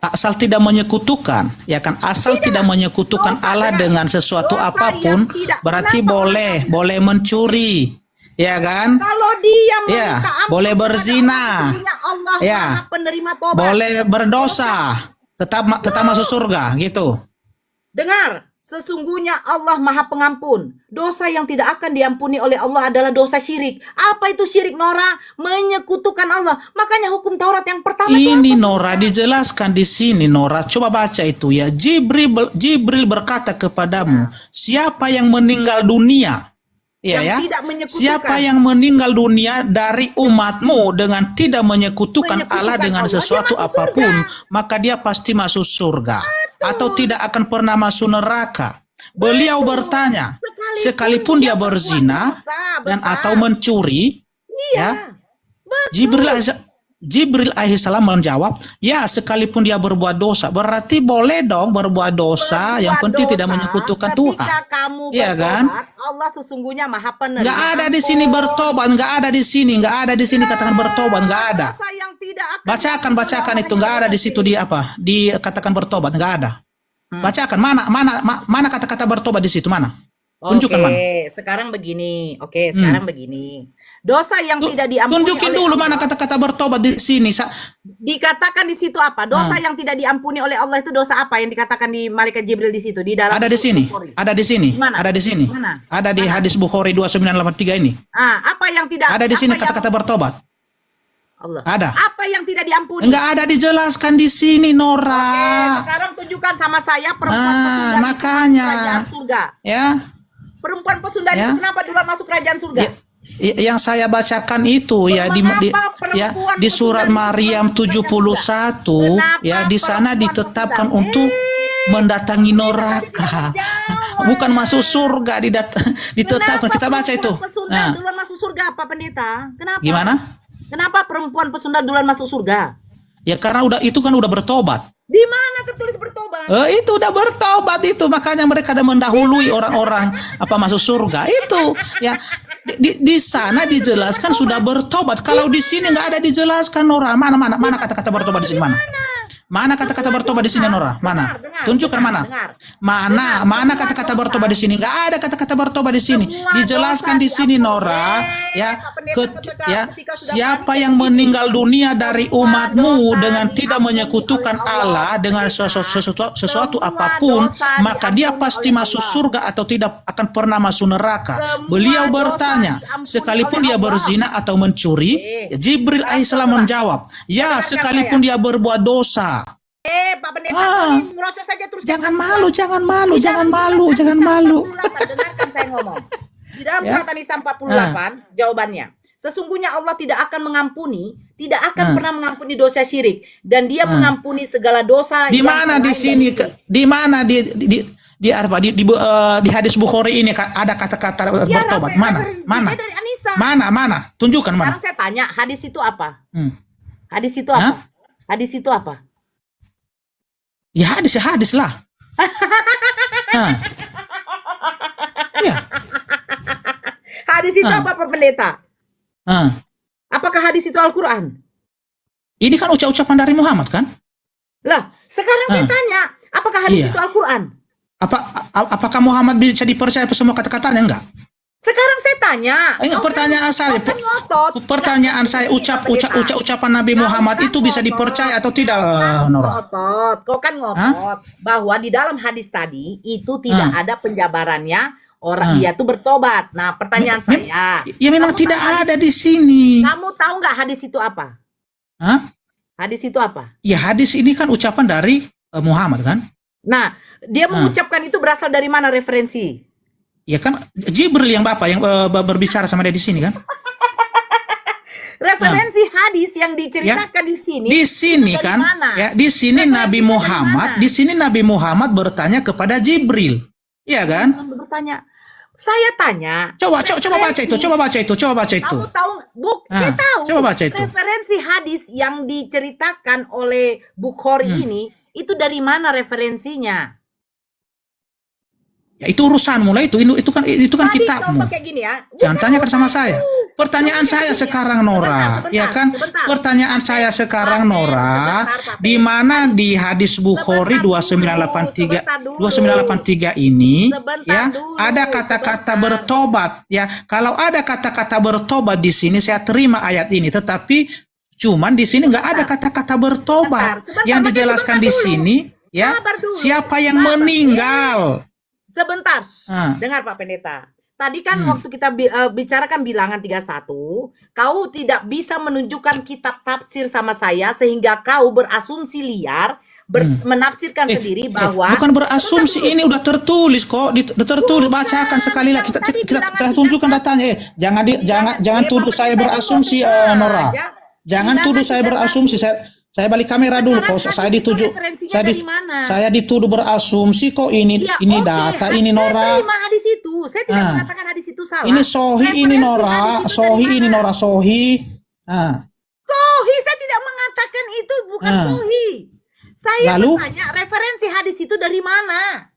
S2: asal tidak menyekutukan, ya kan? Asal tidak menyekutukan Allah dengan sesuatu apapun, berarti boleh mencuri. Ya kan?
S1: Kalau dia
S2: ya, boleh berzina,
S1: Allah
S2: ya,
S1: Maha penerima tobat,
S2: boleh berdosa, tetap masuk surga, gitu.
S1: Dengar, sesungguhnya Allah Maha Pengampun. Dosa yang tidak akan diampuni oleh Allah adalah dosa syirik. Apa itu syirik, Nora? Menyekutukan Allah. Makanya hukum Taurat yang pertama
S2: ini Nora dijelaskan di sini, Nora. Coba baca itu ya. Jibril berkata kepadamu, siapa yang meninggal dunia? Iya ya. Siapa yang meninggal dunia dari umatmu dengan tidak menyekutukan Allah dengan sesuatu apapun, maka dia pasti masuk surga atau tidak akan pernah masuk neraka. Beliau bertanya, sekalipun dia berzina dan atau mencuri, ya. Jibril alaihissalam menjawab, ya, sekalipun dia berbuat dosa, berarti boleh dong berbuat dosa, yang penting tidak menyekutukan Tuhan.
S1: Ketika kamu
S2: Iya
S1: bertobat,
S2: kan?
S1: Allah sesungguhnya Maha Penerima.
S2: Nggak ada di sini bertobat, nggak ada di sini katakan bertobat, nggak ada.
S1: Dosa yang tidak akan
S2: Bacakan itu, nggak ada di situ di apa? Dikatakan bertobat, nggak ada. Bacakan mana kata-kata bertobat di situ, mana? Tunjukkan mana.
S1: Sekarang begini. Sekarang begini. Dosa yang tidak diampuni.
S2: Tunjukin dulu mana kata-kata bertobat di sini.
S1: Dikatakan di situ apa? Dosa yang tidak diampuni oleh Allah itu dosa apa yang dikatakan di malaikat Jibril di situ? Di dalam
S2: ada di sini. Ada di sini.
S1: Mana?
S2: Ada di sini.
S1: Mana?
S2: Ada di hadis Bukhari 2983 ini.
S1: Apa yang tidak?
S2: Ada di sini kata-kata bertobat.
S1: Allah.
S2: Ada.
S1: Apa yang tidak diampuni?
S2: Enggak ada dijelaskan di sini, Nora.
S1: Sekarang tunjukkan sama saya perempuan pesundal
S2: makanya.
S1: kerajaan surga.
S2: Ya.
S1: Perempuan pesundal itu kenapa duluan masuk kerajaan surga?
S2: Yang saya bacakan itu ya di surat Maryam 71 ya, di sana ditetapkan untuk mendatangi neraka, bukan masuk surga. Ditetapkan. Kita baca itu.
S1: Nah, duluan masuk surga apa pendeta? Kenapa?
S2: Gimana?
S1: Kenapa perempuan pesundal duluan masuk surga?
S2: Ya karena itu kan udah bertobat.
S1: Di mana tertulis bertobat?
S2: Itu udah bertobat itu, makanya mereka ada mendahului orang-orang masuk surga itu. Ya di sana dijelaskan sudah bertobat. Kalau di sini nggak ada dijelaskan, orang mana kata-kata bertobat di sini, mana? Mana kata-kata bertobat di sini, Nora? Mana? Tunjukkan mana? Mana kata-kata bertobat di sini? Nggak ada kata-kata bertobat di sini. Dijelaskan di sini, Nora, ya. Siapa yang meninggal dunia dari umatmu dengan tidak menyekutukan Allah dengan sesuatu apapun, maka dia pasti masuk surga atau tidak akan pernah masuk neraka. Beliau bertanya, sekalipun dia berzina atau mencuri, Jibril alaihissalam menjawab, ya, sekalipun dia berbuat dosa.
S1: Pak Pendeta, merocos saja terus.
S2: Jangan malu.
S1: Dengarkan saya ngomong. Di dalam surat An-Nisa 48, jawabannya. Sesungguhnya Allah tidak akan pernah mengampuni dosa syirik, dan Dia mengampuni segala dosa.
S2: Di mana di sini? Di mana di hadis Bukhari ini ada kata-kata bertobat? Mana? Tunjukkan mana.
S1: Sekarang saya tanya, hadis itu apa? Hadis itu apa? Hadis itu apa?
S2: Ya hadis lah. Ya.
S1: Hadis itu apa, Pak Pendeta? Apakah hadis itu Al-Quran?
S2: Ini kan ucapan dari Muhammad kan?
S1: Lah, sekarang saya tanya, apakah hadis itu Al-Quran?
S2: Apakah Muhammad bisa dipercaya semua kata-katanya? Enggak.
S1: Sekarang saya tanya.
S2: Pertanyaan saya, ucapan Nabi Muhammad itu bisa dipercaya atau tidak, Nora?
S1: Kau kan ngotot bahwa di dalam hadis tadi itu tidak ada penjabarannya orang dia tuh bertobat. Nah, pertanyaan saya.
S2: Ya memang tidak ada di sini.
S1: Kamu tahu nggak hadis itu apa? Hadis itu apa?
S2: Ya hadis ini kan ucapan dari Muhammad kan?
S1: Nah, dia mengucapkan itu berasal dari mana referensi?
S2: Ya kan Jibril yang berbicara sama dia di sini kan?
S1: Referensi hadis yang diceritakan di sini.
S2: Di sini kan? Ya, di sini Nabi Muhammad bertanya kepada Jibril. Iya kan?
S1: Bertanya. Saya tanya.
S2: Coba baca itu.
S1: Kamu tahu? Saya tahu.
S2: Coba baca itu.
S1: Referensi hadis yang diceritakan oleh Bukhari ini itu dari mana referensinya?
S2: Ya itu urusanmu lah itu kan kitabmu.
S1: Kayak gini ya.
S2: Jangan tanyakan sama saya. Pertanyaan saya sekarang, Nora, ya kan? Pertanyaan saya sekarang, Nora, di mana di hadis Bukhari 2983 ini ya ada kata-kata bertobat ya. Kalau ada kata-kata bertobat di sini saya terima ayat ini, tetapi cuman di sini nggak ada kata-kata bertobat yang dijelaskan di sini ya. Siapa yang meninggal?
S1: Sebentar, dengar Pak Pendeta. Tadi kan waktu kita bicarakan bilangan 31, kau tidak bisa menunjukkan kitab tafsir sama saya sehingga kau berasumsi liar, menafsirkan sendiri bahwa
S2: bukan berasumsi, ini udah tertulis kok, tertulis, bacakan sekali lagi kita tunjukkan datanya. Jangan tuduh saya berasumsi, Nora. Jangan tuduh saya berasumsi. Saya balik kamera dulu kok. Saya dituduh berasumsi kok ini data ini, Nora.
S1: Saya terima hadis itu. Saya tidak mengatakan hadis itu salah.
S2: Ini sohi ini, Nora. Sohi. Sohi,
S1: saya tidak mengatakan itu bukan sohi. Saya bertanya referensi hadis itu dari mana?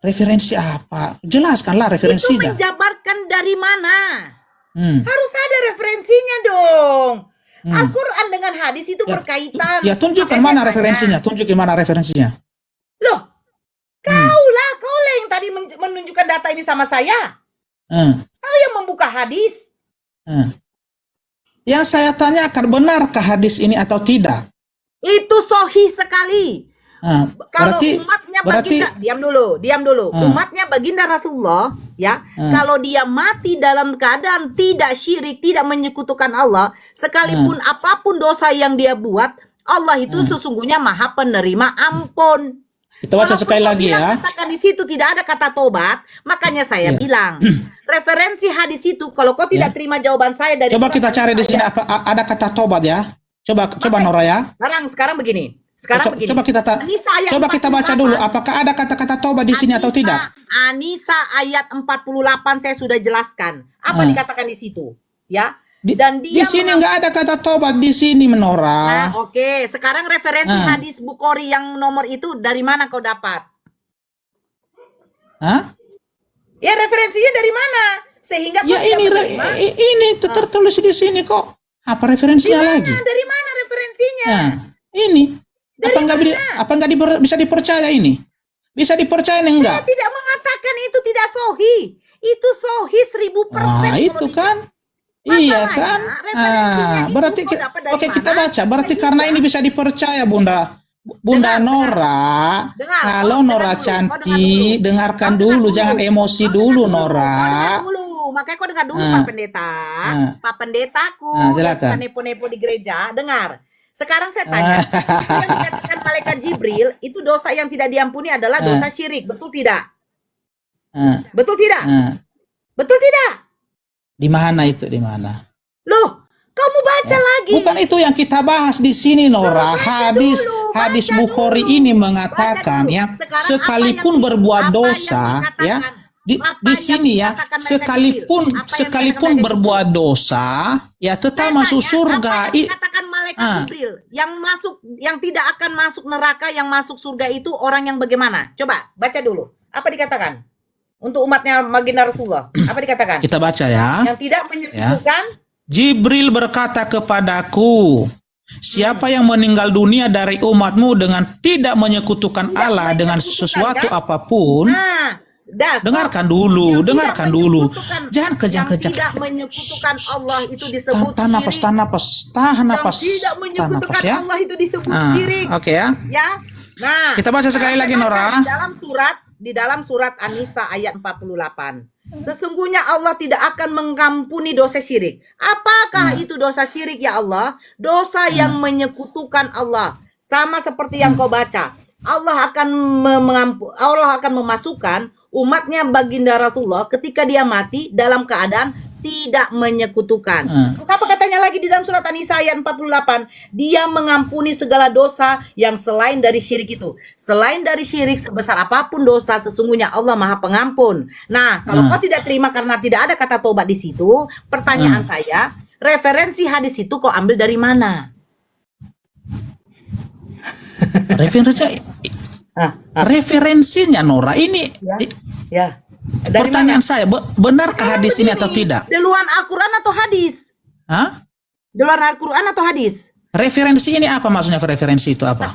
S2: Referensi apa? Jelaskanlah referensinya.
S1: Itu menjabarkan dari mana? Harus ada referensinya dong. Al-Quran dengan hadis itu berkaitan.
S2: Ya tunjukkan mana referensinya. Loh,
S1: kaulah yang tadi menunjukkan data ini sama saya. Kau yang membuka hadis.
S2: Yang saya tanyakan, benarkah hadis ini atau tidak?
S1: Itu sahih sekali. Kalau umatnya baginda, diam dulu. Umatnya baginda Rasulullah, ya, kalau dia mati dalam keadaan tidak syirik, tidak menyekutukan Allah, sekalipun apapun dosa yang dia buat, Allah itu sesungguhnya Maha Penerima Ampun.
S2: Kita baca sekali lagi ya.
S1: Katakan di situ tidak ada kata tobat, makanya saya bilang referensi hadis itu. Kalau kau tidak terima jawaban saya dari,
S2: coba kita cari di sini apa ada kata tobat ya. Coba Nora ya.
S1: Sekarang begini.
S2: Coba kita baca dulu apakah ada kata-kata tobat di sini atau tidak.
S1: An-Nisa ayat 48 saya sudah jelaskan. Apa dikatakan di situ? Ya. Dan
S2: di sini nggak ada kata tobat di sini, Menora.
S1: Nah, oke. Sekarang referensi hadis Bukhari yang nomor itu dari mana kau dapat? Ya referensinya dari mana? Sehingga
S2: ya ini tertulis di sini kok. Apa referensinya lagi?
S1: Dari mana referensinya?
S2: Ini Apa enggak bisa dipercaya ini? Bisa dipercaya
S1: Saya
S2: enggak?
S1: tidak mengatakan itu tidak sohi. Itu sohi 1000%.
S2: Ah, itu
S1: kalau
S2: kan?
S1: Masalahnya,
S2: Iya kan?
S1: referensinya itu
S2: Berarti
S1: kau dapat dari
S2: oke, kita
S1: mana?
S2: baca. Berarti
S1: Ketiga.
S2: karena ini bisa dipercaya, Bunda. Bunda
S1: Dengar,
S2: Nora,
S1: dengar.
S2: kalau
S1: Dengar
S2: Nora
S1: dulu.
S2: cantik, dengarkan
S1: Kau dengar
S2: dulu, jangan emosi
S1: Kau
S2: dulu,
S1: dengar
S2: Nora.
S1: Kau dengar dulu. Makanya kau dengar dulu,
S2: Ah,
S1: Pak Pendeta.
S2: ah,
S1: Pak Pendetaku
S2: ah,
S1: yang suka
S2: silakan.
S1: nepo-nepo di gereja, dengar. Sekarang saya tanya, itu yang dikatakan malaikat Jibril, itu dosa yang tidak diampuni adalah dosa syirik, betul tidak?
S2: Ah,
S1: Betul tidak?
S2: ah.
S1: Betul tidak?
S2: Di mana itu? Di mana?
S1: Loh, kamu baca
S2: Ya.
S1: lagi.
S2: Bukan itu yang kita bahas di sini, Nora. Hadis Bukhari ini mengatakan ya, sekalipun berbuat dosa, ya, di sini ya, sekalipun berbuat dosa, ya tetap masuk surga.
S1: Apa yang dikatakan malaikat Jibril, yang tidak akan masuk neraka, yang masuk surga itu orang yang bagaimana? Coba baca dulu. Apa dikatakan? Untuk umatnya baginda Rasulullah. Apa dikatakan?
S2: Kita baca ya.
S1: Yang tidak menyekutukan.
S2: Jibril berkata kepadaku, siapa yang meninggal dunia dari umatmu dengan tidak menyekutukan Allah dengan sesuatu apapun. Dengarkan dulu. Jangan kejang-kejang.
S1: Tidak menyekutukan Allah itu disebut
S2: tahan napas.
S1: Tidak menyekutukan Allah itu disebut syirik.
S2: Oke ya.
S1: Ya. Nah,
S2: kita baca sekali lagi, Nora.
S1: Di dalam surat An-Nisa ayat 48. Sesungguhnya Allah tidak akan mengampuni dosa syirik. Apakah itu dosa syirik ya Allah? Dosa yang menyekutukan Allah. Sama seperti yang kau baca. Allah akan memasukkan umatnya baginda Rasulullah ketika dia mati dalam keadaan tidak menyekutukan. Apa katanya lagi di dalam surat An-Nisa ayat 48? Dia mengampuni segala dosa yang selain dari syirik itu. Selain dari syirik, sebesar apapun dosa, sesungguhnya Allah Maha Pengampun. Nah, kalau kau tidak terima karena tidak ada kata tobat di situ, pertanyaan saya, referensi hadis itu kau ambil dari mana?
S2: Referensinya, Nora, ini
S1: ya.
S2: Pertanyaan saya, benarkah hadis ini atau tidak?
S1: Di luar Al-Quran atau hadis?
S2: Hah?
S1: Di luar Al-Quran atau hadis?
S2: Referensi ini apa maksudnya? Referensi itu apa?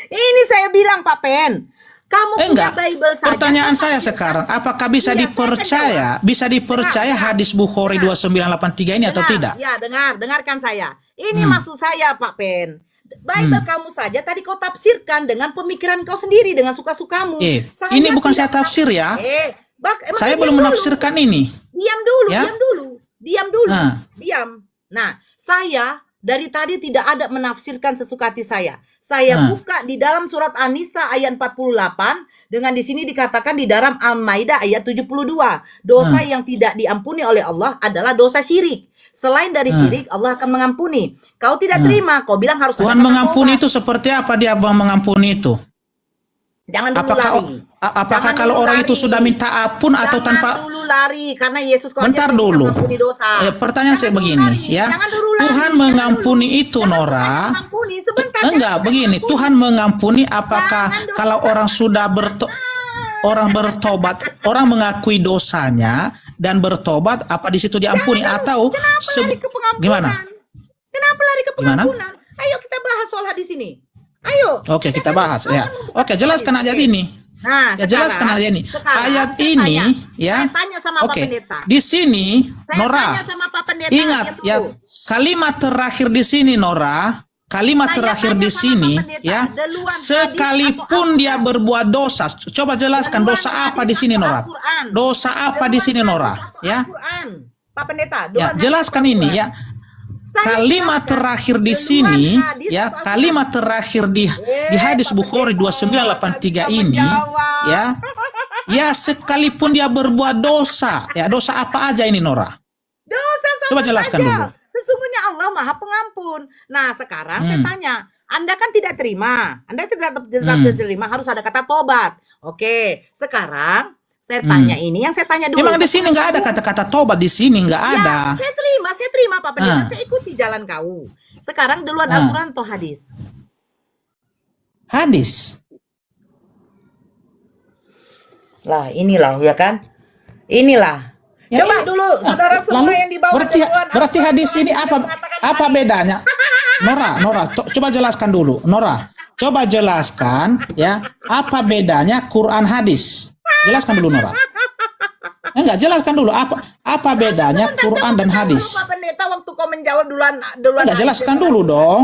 S1: Ini saya bilang, Pak Pen. Kamu punya Bible saja.
S2: Pertanyaan saya sekarang, apakah bisa dipercaya? Bisa dipercaya hadis Bukhari 2983 ini atau tidak?
S1: Ya, dengarkan saya. Ini maksud saya, Pak Pen. Bible kamu saja tadi kau tafsirkan dengan pemikiran kau sendiri, dengan suka-sukamu.
S2: Ini bukan saya tafsir ya. Saya belum menafsirkan ini.
S1: Diam dulu. Nah, saya dari tadi tidak ada menafsirkan sesuka hati saya. Saya buka di dalam surat An-Nisa ayat 48 dengan di sini dikatakan di dalam Al-Maidah ayat 72. Dosa yang tidak diampuni oleh Allah adalah dosa syirik. Selain dari syirik, Allah akan mengampuni. Kau tidak terima, kau bilang harus
S2: Tuhan mengampuni itu seperti apa dia mengampuni itu?
S1: Jangan dulu lari.
S2: Apakah kalau orang itu sudah minta ampun atau tanpa?
S1: Jangan dulu lari, karena Yesus kau
S2: bentar dulu.
S1: Dosa.
S2: Pertanyaan saya begini, ya. Tuhan mengampuni itu, Nora. Enggak, begini. Tuhan mengampuni apakah kalau orang sudah bertobat, orang mengakui dosanya dan bertobat, apa di situ diampuni atau gimana?
S1: Kenapa lari ke pengampunan? Ayo kita bahas soal hadis ini. Ayo.
S2: Oke, kita bahas ya. Oke, jelaskan ayat ini.
S1: Nah,
S2: ya jelaskan ayat ini. Ayat ini ya. Oke. Di sini Nora. Ingat ya, kalimat terakhir di sini Nora. Kalimat terakhir di sini ya, sekalipun dia berbuat dosa. Coba jelaskan dosa apa di sini Nora? Dosa apa di sini Nora? Ya.
S1: Pak Pendeta,
S2: ya, jelaskan ini ya. Kalimat terakhir di sini ya, kalimat terakhir di hadis Bukhari 2983 ini ya. Ya, sekalipun dia berbuat dosa, ya dosa apa aja ini Nora?
S1: Dosa
S2: coba jelaskan dulu.
S1: Sesungguhnya Allah Maha Pengampun. Nah, sekarang saya tanya, Anda kan tidak terima. Anda tidak terima, harus ada kata tobat. Oke, sekarang saya tanya ini, yang saya tanya dulu.
S2: Memang di sini nggak ada kata-kata tobat, di sini nggak ada.
S1: Saya terima Pak Pendeta, saya ikuti jalan kau. Sekarang duluan Al-Quran atau hadis?
S2: Hadis.
S1: Lah, inilah ya kan? Inilah. Coba dulu saudara semua yang di bawah
S2: berarti hadis ini apa bedanya? Coba jelaskan dulu. Nora, coba jelaskan ya, apa bedanya Quran hadis? Jelaskan dulu Nora. Enggak, jelaskan dulu apa bedanya Quran dan hadis.
S1: Pak Pendeta, waktu kau menjawab duluan.
S2: Enggak, jelaskan dulu dong.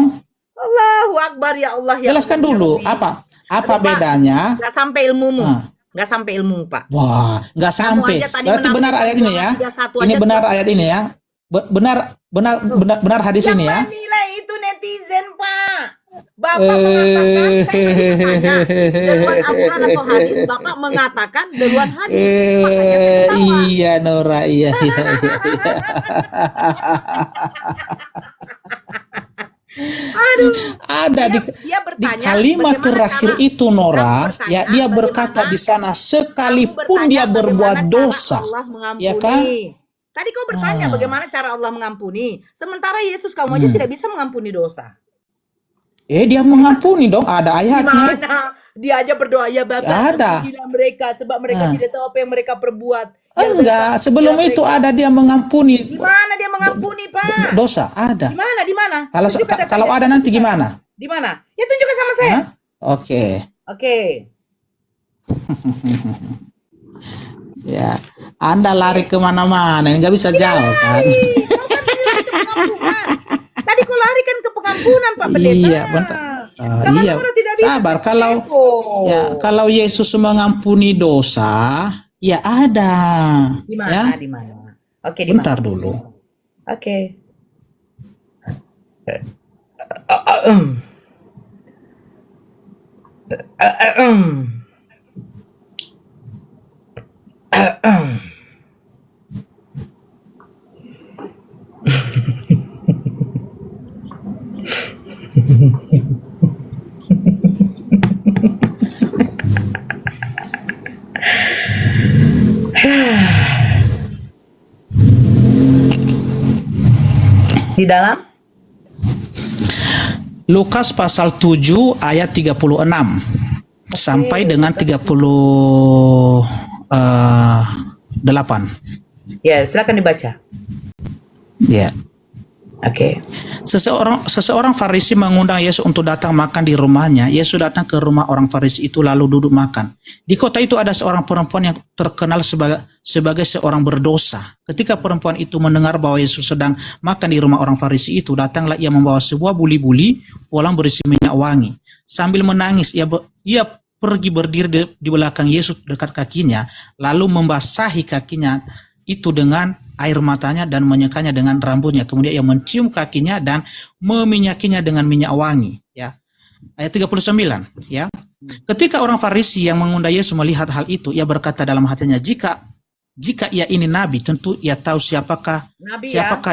S1: Allahu Akbar, ya Allah. Ya
S2: Jelaskan
S1: Allah,
S2: dulu
S1: ya Rabbi.
S2: apa
S1: Aduh, Pak,
S2: bedanya.
S1: nggak sampai ilmumu.
S2: Nah.
S1: Nggak sampai ilmu, Pak.
S2: Wah, nggak sampai.
S1: aja tadi
S2: Berarti benar ayat ini ya.
S1: 31
S2: Ini
S1: aja
S2: benar
S1: sudah.
S2: ayat ini ya. Benar hadis
S1: Yang
S2: ini ya.
S1: menilai itu netizen, Pak. Bapak mengatakan, saya tanya, duluan Al-Quran atau hadis? Bapak mengatakan duluan hadis. Makanya saya ketawa.
S2: Iya Nora, iya.
S1: Aduh.
S2: Ada
S1: Dia
S2: di
S1: bertanya,
S2: kalimat
S1: bagaimana
S2: terakhir
S1: cara-
S2: itu Nora,
S1: kamu bertanya
S2: ya dia berkata
S1: bagaimana-
S2: di sana
S1: kamu
S2: sekalipun
S1: bertanya
S2: dia berbuat
S1: bagaimana
S2: dosa,
S1: cara Allah mengampuni.
S2: ya kan?
S1: Tadi kau bertanya
S2: Ah.
S1: bagaimana cara Allah mengampuni. Sementara Yesus kamu aja tidak bisa mengampuni dosa.
S2: Dia mengampuni dong, ada ayatnya.
S1: Gimana? Dia aja berdoa, ya Bapak,
S2: Ada.
S1: ampunilah mereka sebab mereka
S2: Ah.
S1: tidak tahu apa yang mereka perbuat. Ya
S2: Enggak,
S1: Bapak,
S2: sebelum
S1: ya
S2: itu
S1: mereka.
S2: ada dia mengampuni
S1: Di mana dia mengampuni, Pak?
S2: dosa, ada.
S1: Di mana? Di mana?
S2: Kalau
S1: Tunjukkan
S2: kalau
S1: datanya.
S2: ada nanti gimana?
S1: Di mana? Ya tunjukkan sama saya.
S2: Hah? Oke.
S1: Oke.
S2: Ya, Anda lari kemana-mana, nggak bisa jauh kan?
S1: Kau kan tadi lari ke pengampunan. Tadi kau lari kan ke pengampunan, Pak Pendeta.
S2: Iya, bentar.
S1: Sama
S2: Iya,
S1: orang tidak bisa
S2: sabar.
S1: Oh.
S2: Kalau Yesus mengampuni dosa, ya ada.
S1: Di mana?
S2: Ya,
S1: Di mana? Oke, di
S2: bentar
S1: mana?
S2: dulu.
S1: Oke. Di dalam
S2: Lukas pasal 7 ayat 36 sampai dengan 38.
S1: ya, silakan dibaca.
S2: Ya.
S1: Oke.
S2: Seseorang Farisi mengundang Yesus untuk datang makan di rumahnya. Yesus datang ke rumah orang Farisi itu lalu duduk makan. Di kota itu ada seorang perempuan yang terkenal sebagai seorang berdosa. Ketika perempuan itu mendengar bahwa Yesus sedang makan di rumah orang Farisi itu, datanglah ia membawa sebuah buli-buli pulang berisi minyak wangi. Sambil menangis, ia pergi berdiri di belakang Yesus dekat kakinya, lalu membasahi kakinya itu dengan air matanya dan menyekanya dengan rambutnya. Kemudian ia mencium kakinya dan meminyakinya dengan minyak wangi. Ya. Ayat 39. Ya. Ketika orang Farisi yang mengundang Yesus melihat hal itu, ia berkata dalam hatinya, jika ia ini nabi, tentu ia tahu siapakah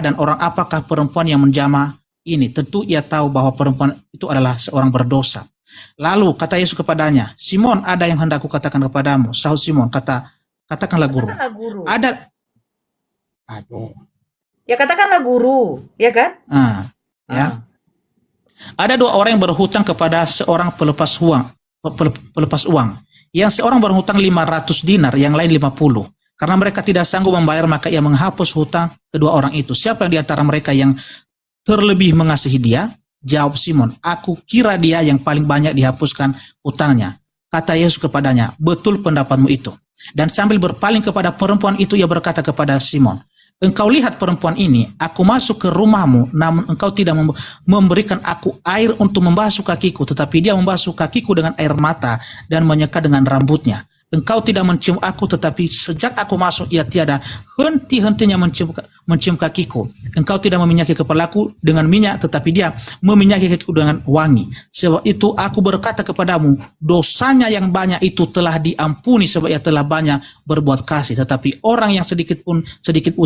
S2: dan orang apakah perempuan yang menjamah ini. Tentu ia tahu bahwa perempuan itu adalah seorang berdosa. Lalu kata Yesus kepadanya, Simon, ada yang hendak kukatakan kepadamu. Sahut Simon, katakanlah guru. Ada. Aduh.
S1: Ya katakanlah guru, ya kan?
S2: Ya. Ada dua orang yang berhutang kepada seorang pelepas uang. Yang seorang berhutang 500 dinar, yang lain 50. Karena mereka tidak sanggup membayar, maka ia menghapus hutang kedua orang itu. Siapa yang di antara mereka yang terlebih mengasihi dia? Jawab Simon, aku kira dia yang paling banyak dihapuskan hutangnya. Kata Yesus kepadanya, betul pendapatmu itu. Dan sambil berpaling kepada perempuan itu, ia berkata kepada Simon, engkau lihat perempuan ini, aku masuk ke rumahmu, namun engkau tidak memberikan aku air untuk membasuh kakiku, tetapi dia membasuh kakiku dengan air mata dan menyeka dengan rambutnya. Engkau tidak mencium aku, tetapi sejak aku masuk ia tiada henti-hentinya mencium kakiku. Engkau tidak meminyaki kepalaku dengan minyak, tetapi dia meminyaki kakiku dengan wangi. Sebab itu aku berkata kepadamu, dosanya yang banyak itu telah diampuni sebab ia telah banyak berbuat kasih. Tetapi orang yang sedikit pun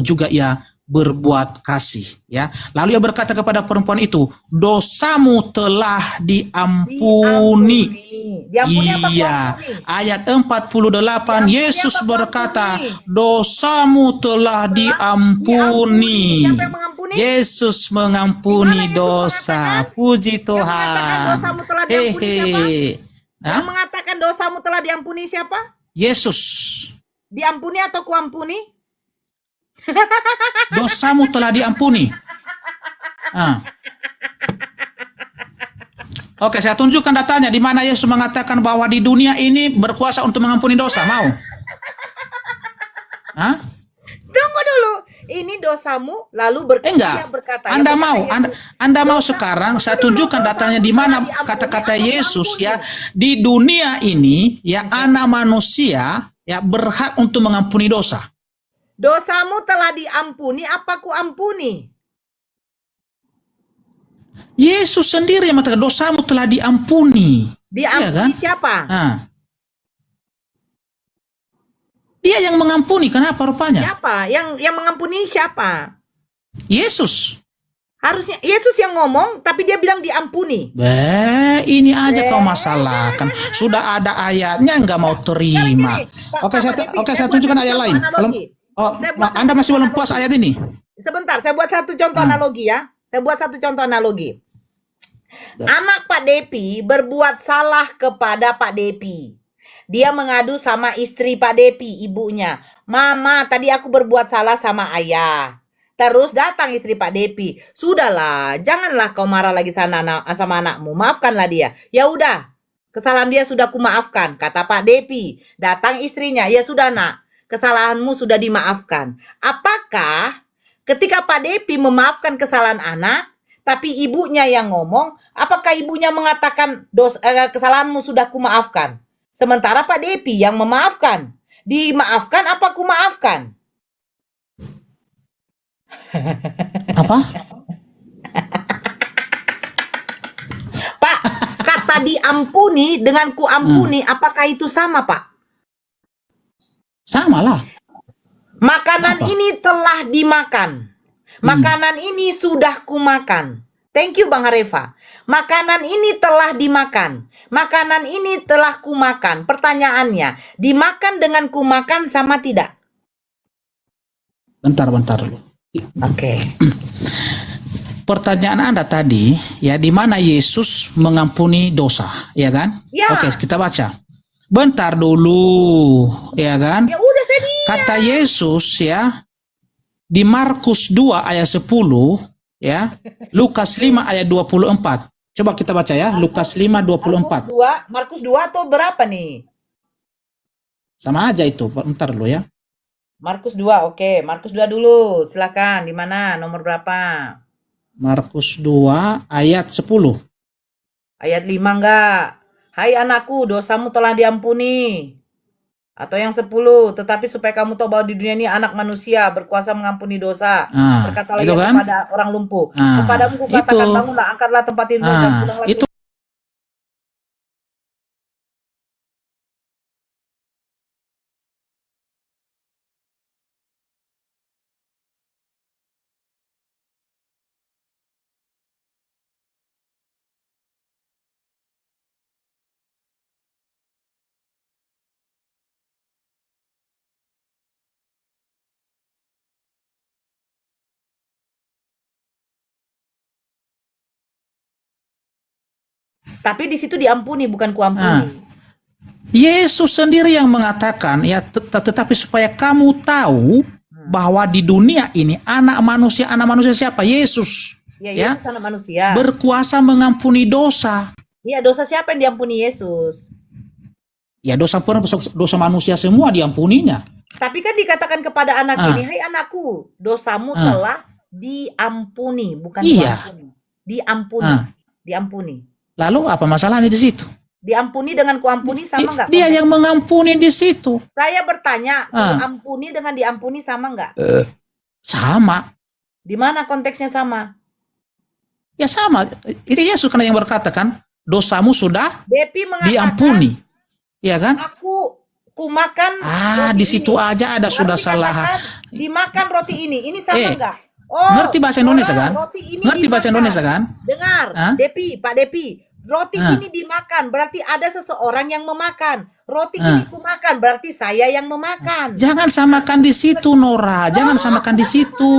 S2: juga ia berbuat kasih. Ya. Lalu ia berkata kepada perempuan itu, dosamu telah diampuni.
S1: Diampuni apa?
S2: Iya, ayat 48
S1: diampuni
S2: Yesus
S1: apa
S2: berkata,
S1: diampuni?
S2: Dosamu telah diampuni.
S1: Siapa yang mengampuni?
S2: Yesus mengampuni
S1: Di mana Yesus
S2: dosa.
S1: mengatakan?
S2: Puji
S1: Yang mengatakan
S2: Tuhan.
S1: dosamu telah diampuni siapa?
S2: Hah?
S1: Yang mengatakan dosamu telah diampuni siapa?
S2: Yesus.
S1: Diampuni atau kuampuni?
S2: Dosamu telah diampuni. Oke, saya tunjukkan datanya di mana Yesus mengatakan bahwa di dunia ini berkuasa untuk mengampuni dosa. Mau? Hah?
S1: Tunggu dulu. Ini dosamu lalu
S2: Enggak.
S1: berkata.
S2: Anda
S1: ya,
S2: mau? Anda mau sekarang saya tunjukkan datanya di mana kata-kata Yesus ya, di dunia ini ya anak manusia ya berhak untuk mengampuni dosa.
S1: Dosamu telah diampuni, apa ku ampuni?
S2: Yesus sendiri yang mengatakan dosamu telah diampuni.
S1: Diampuni
S2: Iya kan?
S1: siapa?
S2: Nah. Dia yang mengampuni, kenapa rupanya?
S1: Siapa? Yang mengampuni siapa?
S2: Yesus.
S1: Harusnya Yesus yang ngomong, tapi dia bilang diampuni.
S2: Ini aja kau masalahkan. Sudah ada ayatnya nggak mau terima. Oke, saya tunjukkan ayat lain. Kalau Anda masih belum puas ayat ini?
S1: Sebentar, saya buat satu contoh analogi ya. Saya buat satu contoh analogi. Anak Pak Depi berbuat salah kepada Pak Depi. Dia mengadu sama istri Pak Depi, ibunya. Mama, tadi aku berbuat salah sama ayah. Terus datang istri Pak Depi. Sudahlah, janganlah kau marah lagi sama anakmu. Maafkanlah dia. Ya udah, kesalahan dia sudah kumaafkan, kata Pak Depi. Datang istrinya, ya sudah nak, kesalahanmu sudah dimaafkan. Apakah ketika Pak Depi memaafkan kesalahan anak, tapi ibunya yang ngomong, apakah ibunya mengatakan kesalahanmu sudah kumaafkan? Sementara Pak Depi yang memaafkan. Dimaafkan apa kumaafkan?
S2: Apa?
S1: Pak, kata diampuni dengan kuampuni, apakah itu sama, Pak?
S2: Sama lah.
S1: Makanan ini telah dimakan. Makanan ini sudah kumakan. Thank you Bang Hareva. Makanan ini telah dimakan. Makanan ini telah kumakan. Pertanyaannya, dimakan dengan kumakan sama tidak?
S2: Bentar dulu.
S1: Oke.
S2: Pertanyaan Anda tadi, ya di mana Yesus mengampuni dosa, ya kan?
S1: Ya.
S2: Oke, kita baca. Bentar dulu, ya kan?
S1: Ya udah saya diam.
S2: Kata Yesus ya di Markus 2 ayat 10, ya. Lukas 5 ayat 24. Coba kita baca ya, Lukas 5 24.
S1: Markus 2 atau berapa nih?
S2: Sama aja itu, bentar dulu ya.
S1: Markus 2, oke. Markus 2 dulu, silakan. Di mana? Nomor berapa?
S2: Markus 2 ayat 10.
S1: Ayat 5 enggak? Hai anakku, dosamu telah diampuni. Atau yang 10, tetapi supaya kamu tahu bahwa di dunia ini anak manusia berkuasa mengampuni dosa. Berkatalah
S2: itu
S1: ia
S2: kan?
S1: kepada orang lumpuh. Kepadamu kukatakan, bangunlah, angkatlah tempat tidurmu dan pulanglah.
S2: Itu
S1: Tapi di situ diampuni, bukan kuampuni.
S2: Yesus sendiri yang mengatakan ya tetapi supaya kamu tahu bahwa di dunia ini anak manusia siapa? Yesus.
S1: Ya, Yesus anak manusia.
S2: Berkuasa mengampuni dosa.
S1: Iya, dosa siapa yang diampuni Yesus?
S2: Ya dosa manusia semua diampuninya.
S1: Tapi kan dikatakan kepada anak ini, hai anakku, dosamu telah diampuni, bukan kuampuni. Diampuni. Diampuni.
S2: Lalu apa masalahnya di situ?
S1: Diampuni dengan kuampuni sama enggak?
S2: Dia yang mengampuni di situ.
S1: Saya bertanya, kuampuni dengan diampuni sama enggak?
S2: Sama.
S1: Di mana konteksnya sama?
S2: Ya sama. Itu Yesus kan yang berkata kan, dosamu sudah diampuni. Ya kan?
S1: Aku makan.
S2: Di situ ini. Aja ada sudah salah.
S1: Dimakan roti ini sama enggak?
S2: Ngerti bahasa Indonesia kan? Ngerti bahasa Indonesia kan?
S1: Dengar, Pak Depi, roti ini dimakan, berarti ada seseorang yang memakan. Roti ini kumakan, berarti saya yang memakan.
S2: Jangan samakan di situ, Nora. Jangan samakan di situ.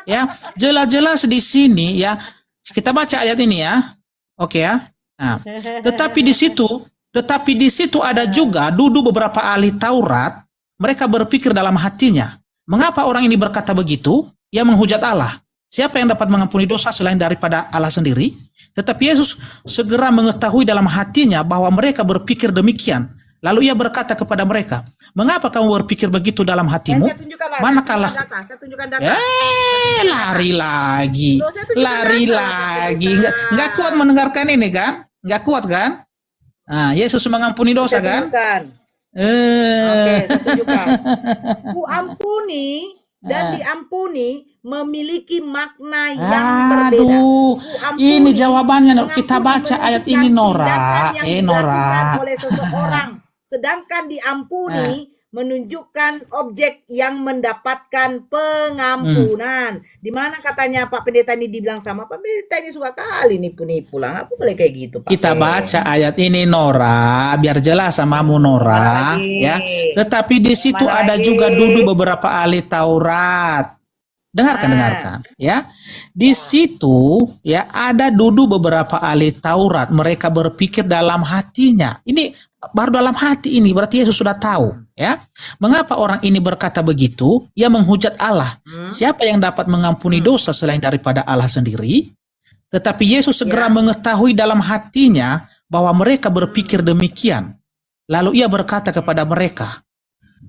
S2: Ya, jelas-jelas di sini ya. Kita baca ayat ini ya. Oke ya. Nah, tetapi di situ ada juga duduk beberapa ahli Taurat. Mereka berpikir dalam hatinya, mengapa orang ini berkata begitu? Ia menghujat Allah. Siapa yang dapat mengampuni dosa selain daripada Allah sendiri? Tetapi Yesus segera mengetahui dalam hatinya bahwa mereka berpikir demikian. Lalu ia berkata kepada mereka, "Mengapa kamu berpikir begitu dalam hatimu?
S1: Saya tunjukkan lah,
S2: Manakala..."
S1: saya tunjukkan data.
S2: Lari lagi.
S1: Loh, saya tunjukkan
S2: Lari
S1: data.
S2: lagi. Nggak kuat mendengarkan ini kan? Nggak kuat kan? Nah, Yesus mengampuni dosa
S1: Saya
S2: kan?
S1: tunjukkan. Oke, saya tunjukkan. Ku ampuni dan diampuni memiliki makna yang berbeda.
S2: Aduh,
S1: Ku ampuni,
S2: ini jawabannya. Kita
S1: mengampuni
S2: baca ayat
S1: menunjukkan
S2: ini, Nora.
S1: tindakan yang dilakukan
S2: Nora.
S1: oleh seseorang. Sedangkan diampuni menunjukkan objek yang mendapatkan pengampunan. Di mana katanya Pak Pendeta ini dibilang sama? Pak Pendeta ini suka kali nipu-nipu lah. Apa boleh kayak gitu, Pak?
S2: Kita baca ayat ini, Nora, biar jelas samamu, Nora, ya. Tetapi di situ ada juga duduk beberapa ahli Taurat. Dengarkan, ya. Di situ ya ada duduk beberapa ahli Taurat. Mereka berpikir dalam hatinya. Ini baru dalam hati ini, berarti Yesus sudah tahu, ya. Mengapa orang ini berkata begitu? Ia menghujat Allah. Siapa yang dapat mengampuni dosa selain daripada Allah sendiri? Tetapi Yesus segera mengetahui dalam hatinya bahwa mereka berpikir demikian. Lalu ia berkata kepada mereka,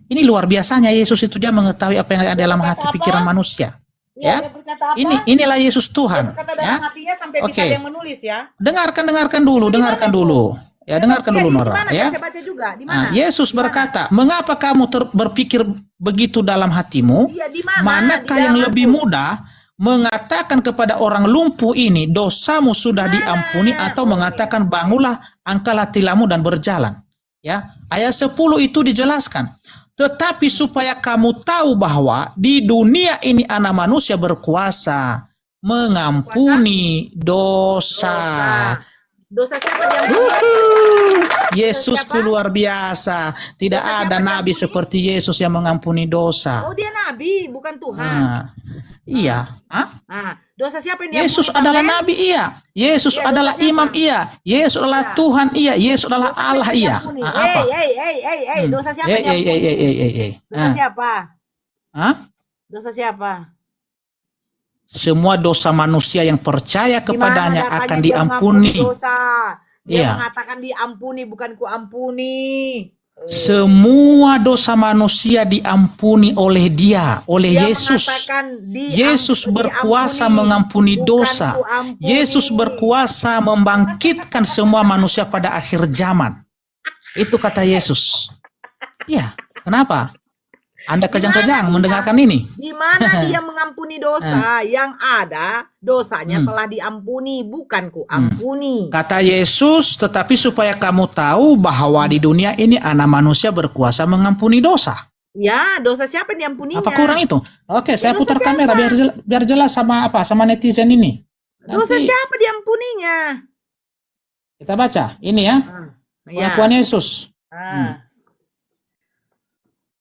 S2: ini luar biasanya Yesus itu, dia mengetahui apa yang ada dalam hati pikiran manusia. Ya, inilah Yesus Tuhan.
S1: Berkata dalam hatinya sampai bisa ada yang menulis ya.
S2: Dengarkan dulu. Ya, dengarkan dulu, Nora. Ya.
S1: Saya baca juga. Di mana?
S2: Yesus berkata, mengapa kamu berpikir begitu dalam hatimu?
S1: Iya, di mana?
S2: Manakah yang lebih mudah mengatakan kepada orang lumpuh ini, dosamu sudah diampuni, atau mengatakan bangunlah, angkatlah tilammu dan berjalan. Ya, ayat 10 itu dijelaskan. Tetapi supaya kamu tahu bahwa di dunia ini anak manusia berkuasa mengampuni dosa.
S1: Dosa siapa yang
S2: Yesusku luar biasa. Tidak ada nabi seperti Yesus yang mengampuni dosa.
S1: Oh, dia nabi, bukan Tuhan.
S2: Iya.
S1: Dosa siapa yang
S2: Yesus adalah nabi, iya. Yesus adalah imam, iya. Yesus adalah Tuhan, iya. Yesus adalah Allah, iya. Apa?
S1: Dosa siapa yang diampuni? Dosa siapa? Dosa siapa?
S2: Semua dosa manusia yang percaya kepadanya akan diampuni.
S1: Dia mengatakan diampuni, bukan ku ampuni.
S2: Semua dosa manusia diampuni oleh Dia, oleh Yesus. Yesus berkuasa mengampuni dosa. Yesus berkuasa membangkitkan semua manusia pada akhir zaman. Itu kata Yesus. Ya, kenapa? Anda kejang-kejang mendengarkan ini.
S1: Di mana dia mengampuni dosa? Yang ada dosanya telah diampuni, bukan ku ampuni.
S2: Kata Yesus, tetapi supaya kamu tahu bahwa di dunia ini anak manusia berkuasa mengampuni dosa.
S1: Ya, dosa siapa yang diampuninya?
S2: Apa kurang itu? Oke, saya putar kamera biar jelas sama netizen ini.
S1: Dosa siapa diampuninya?
S2: Kita baca ini ya. Pengakuan Yesus.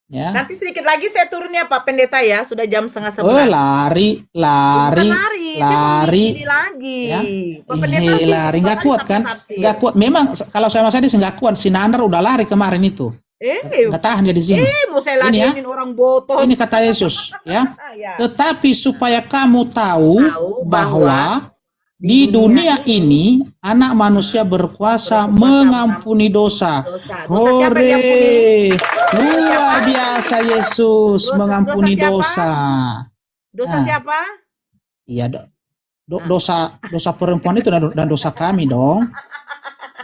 S2: Ya.
S1: Nanti sedikit lagi saya turun ya Pak Pendeta ya, sudah jam 10:30.
S2: Oh, lari.
S1: Lagi. Ya. Pak Pendeta
S2: lari, nggak kuat kan? Nggak kuat. Memang kalau saya masih nggak kuat. Si Nandar udah lari kemarin itu. Nggak tahan dia di sini.
S1: Mau saya ladenin orang botol.
S2: Ini kata Yesus, ya. Tetapi supaya kamu tahu bahwa di dunia ini anak manusia berkuasa mengampuni dosa. Hore! Luar biasa Yesus mengampuni dosa.
S1: Dosa siapa?
S2: Iya, dosa perempuan itu dan dosa kami dong.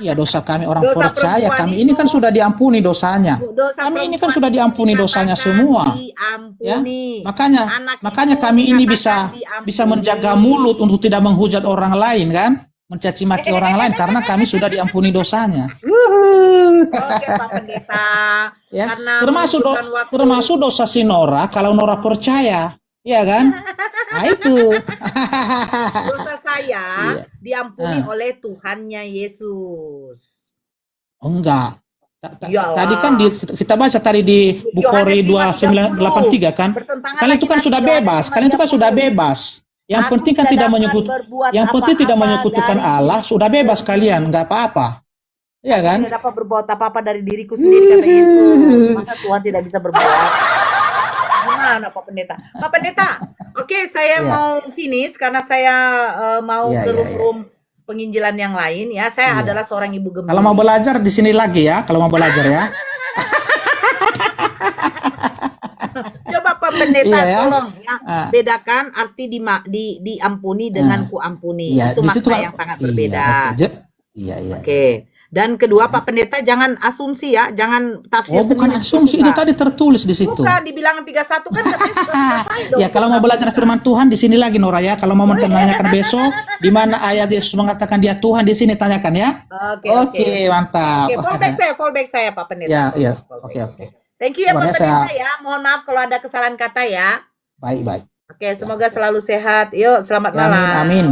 S2: Iya, dosa kami orang percaya. Kami ini kan sudah diampuni dosanya. Kami ini kan sudah diampuni dosanya semua. Ya, makanya kami ini bisa menjaga mulut untuk tidak menghujat orang lain kan, mencaci maki orang lain karena kami sudah diampuni dosanya.
S1: Oke, Pak Pendeta.
S2: Ya, termasuk dosa si Nora kalau Nora percaya. Iya kan? Nah itu.
S1: Dosa saya diampuni oleh Tuhannya Yesus.
S2: Enggak. Tadi kan kita baca tadi di Bukhari 2983 kan. Kalian itu kan sudah bebas. Yang penting kan tidak menyekutukan Allah, sudah bebas kalian, enggak apa-apa. Iya kan?
S1: Tidak dapat berbuat apa-apa dari diriku sendiri kata Yesus. Masa Tuhan tidak bisa berbuat? Mana Pak Pendeta? Pak Pendeta, oke saya
S2: Iya.
S1: mau finish karena saya mau
S2: Iya,
S1: ke
S2: iya, iya.
S1: room penginjilan yang lain ya. Saya
S2: Iya.
S1: adalah seorang ibu
S2: Kalau mau
S1: gemini.
S2: belajar di sini lagi ya, kalau mau belajar ya.
S1: Coba Pak Pendeta
S2: Iya ya.
S1: tolong ya
S2: Ah,
S1: bedakan arti diampuni dengan kuampuni.
S2: iya,
S1: Itu
S2: di situ
S1: makna
S2: kan.
S1: yang sangat
S2: Iya,
S1: berbeda.
S2: oke. Iya, iya.
S1: Oke. Dan kedua
S2: Iya.
S1: Pak Pendeta jangan asumsi ya, jangan tafsir
S2: Oh, bukan
S1: sendiri
S2: asumsi, itu
S1: suka-suka.
S2: tadi tertulis di situ.
S1: Bukan di bilangan 31 kan katanya sudah selesai dong.
S2: Ya, kalau mau belajar firman Tuhan di sini lagi Nora ya. Kalau mau menanyakan besok di mana ayat Yesus mengatakan dia Tuhan, di sini tanyakan ya.
S1: Oke,
S2: Oke, mantap.
S1: Oke, fallback saya Pak Pendeta.
S2: Ya, iya.
S1: Fallback.
S2: Oke, oke.
S1: Thank you ya
S2: Kabarnya
S1: Pak Pendeta ya. Mohon maaf kalau ada kesalahan kata ya.
S2: Baik, baik.
S1: Oke, semoga selalu sehat. Yuk, selamat
S2: Ya, amin,
S1: malam.
S2: amin.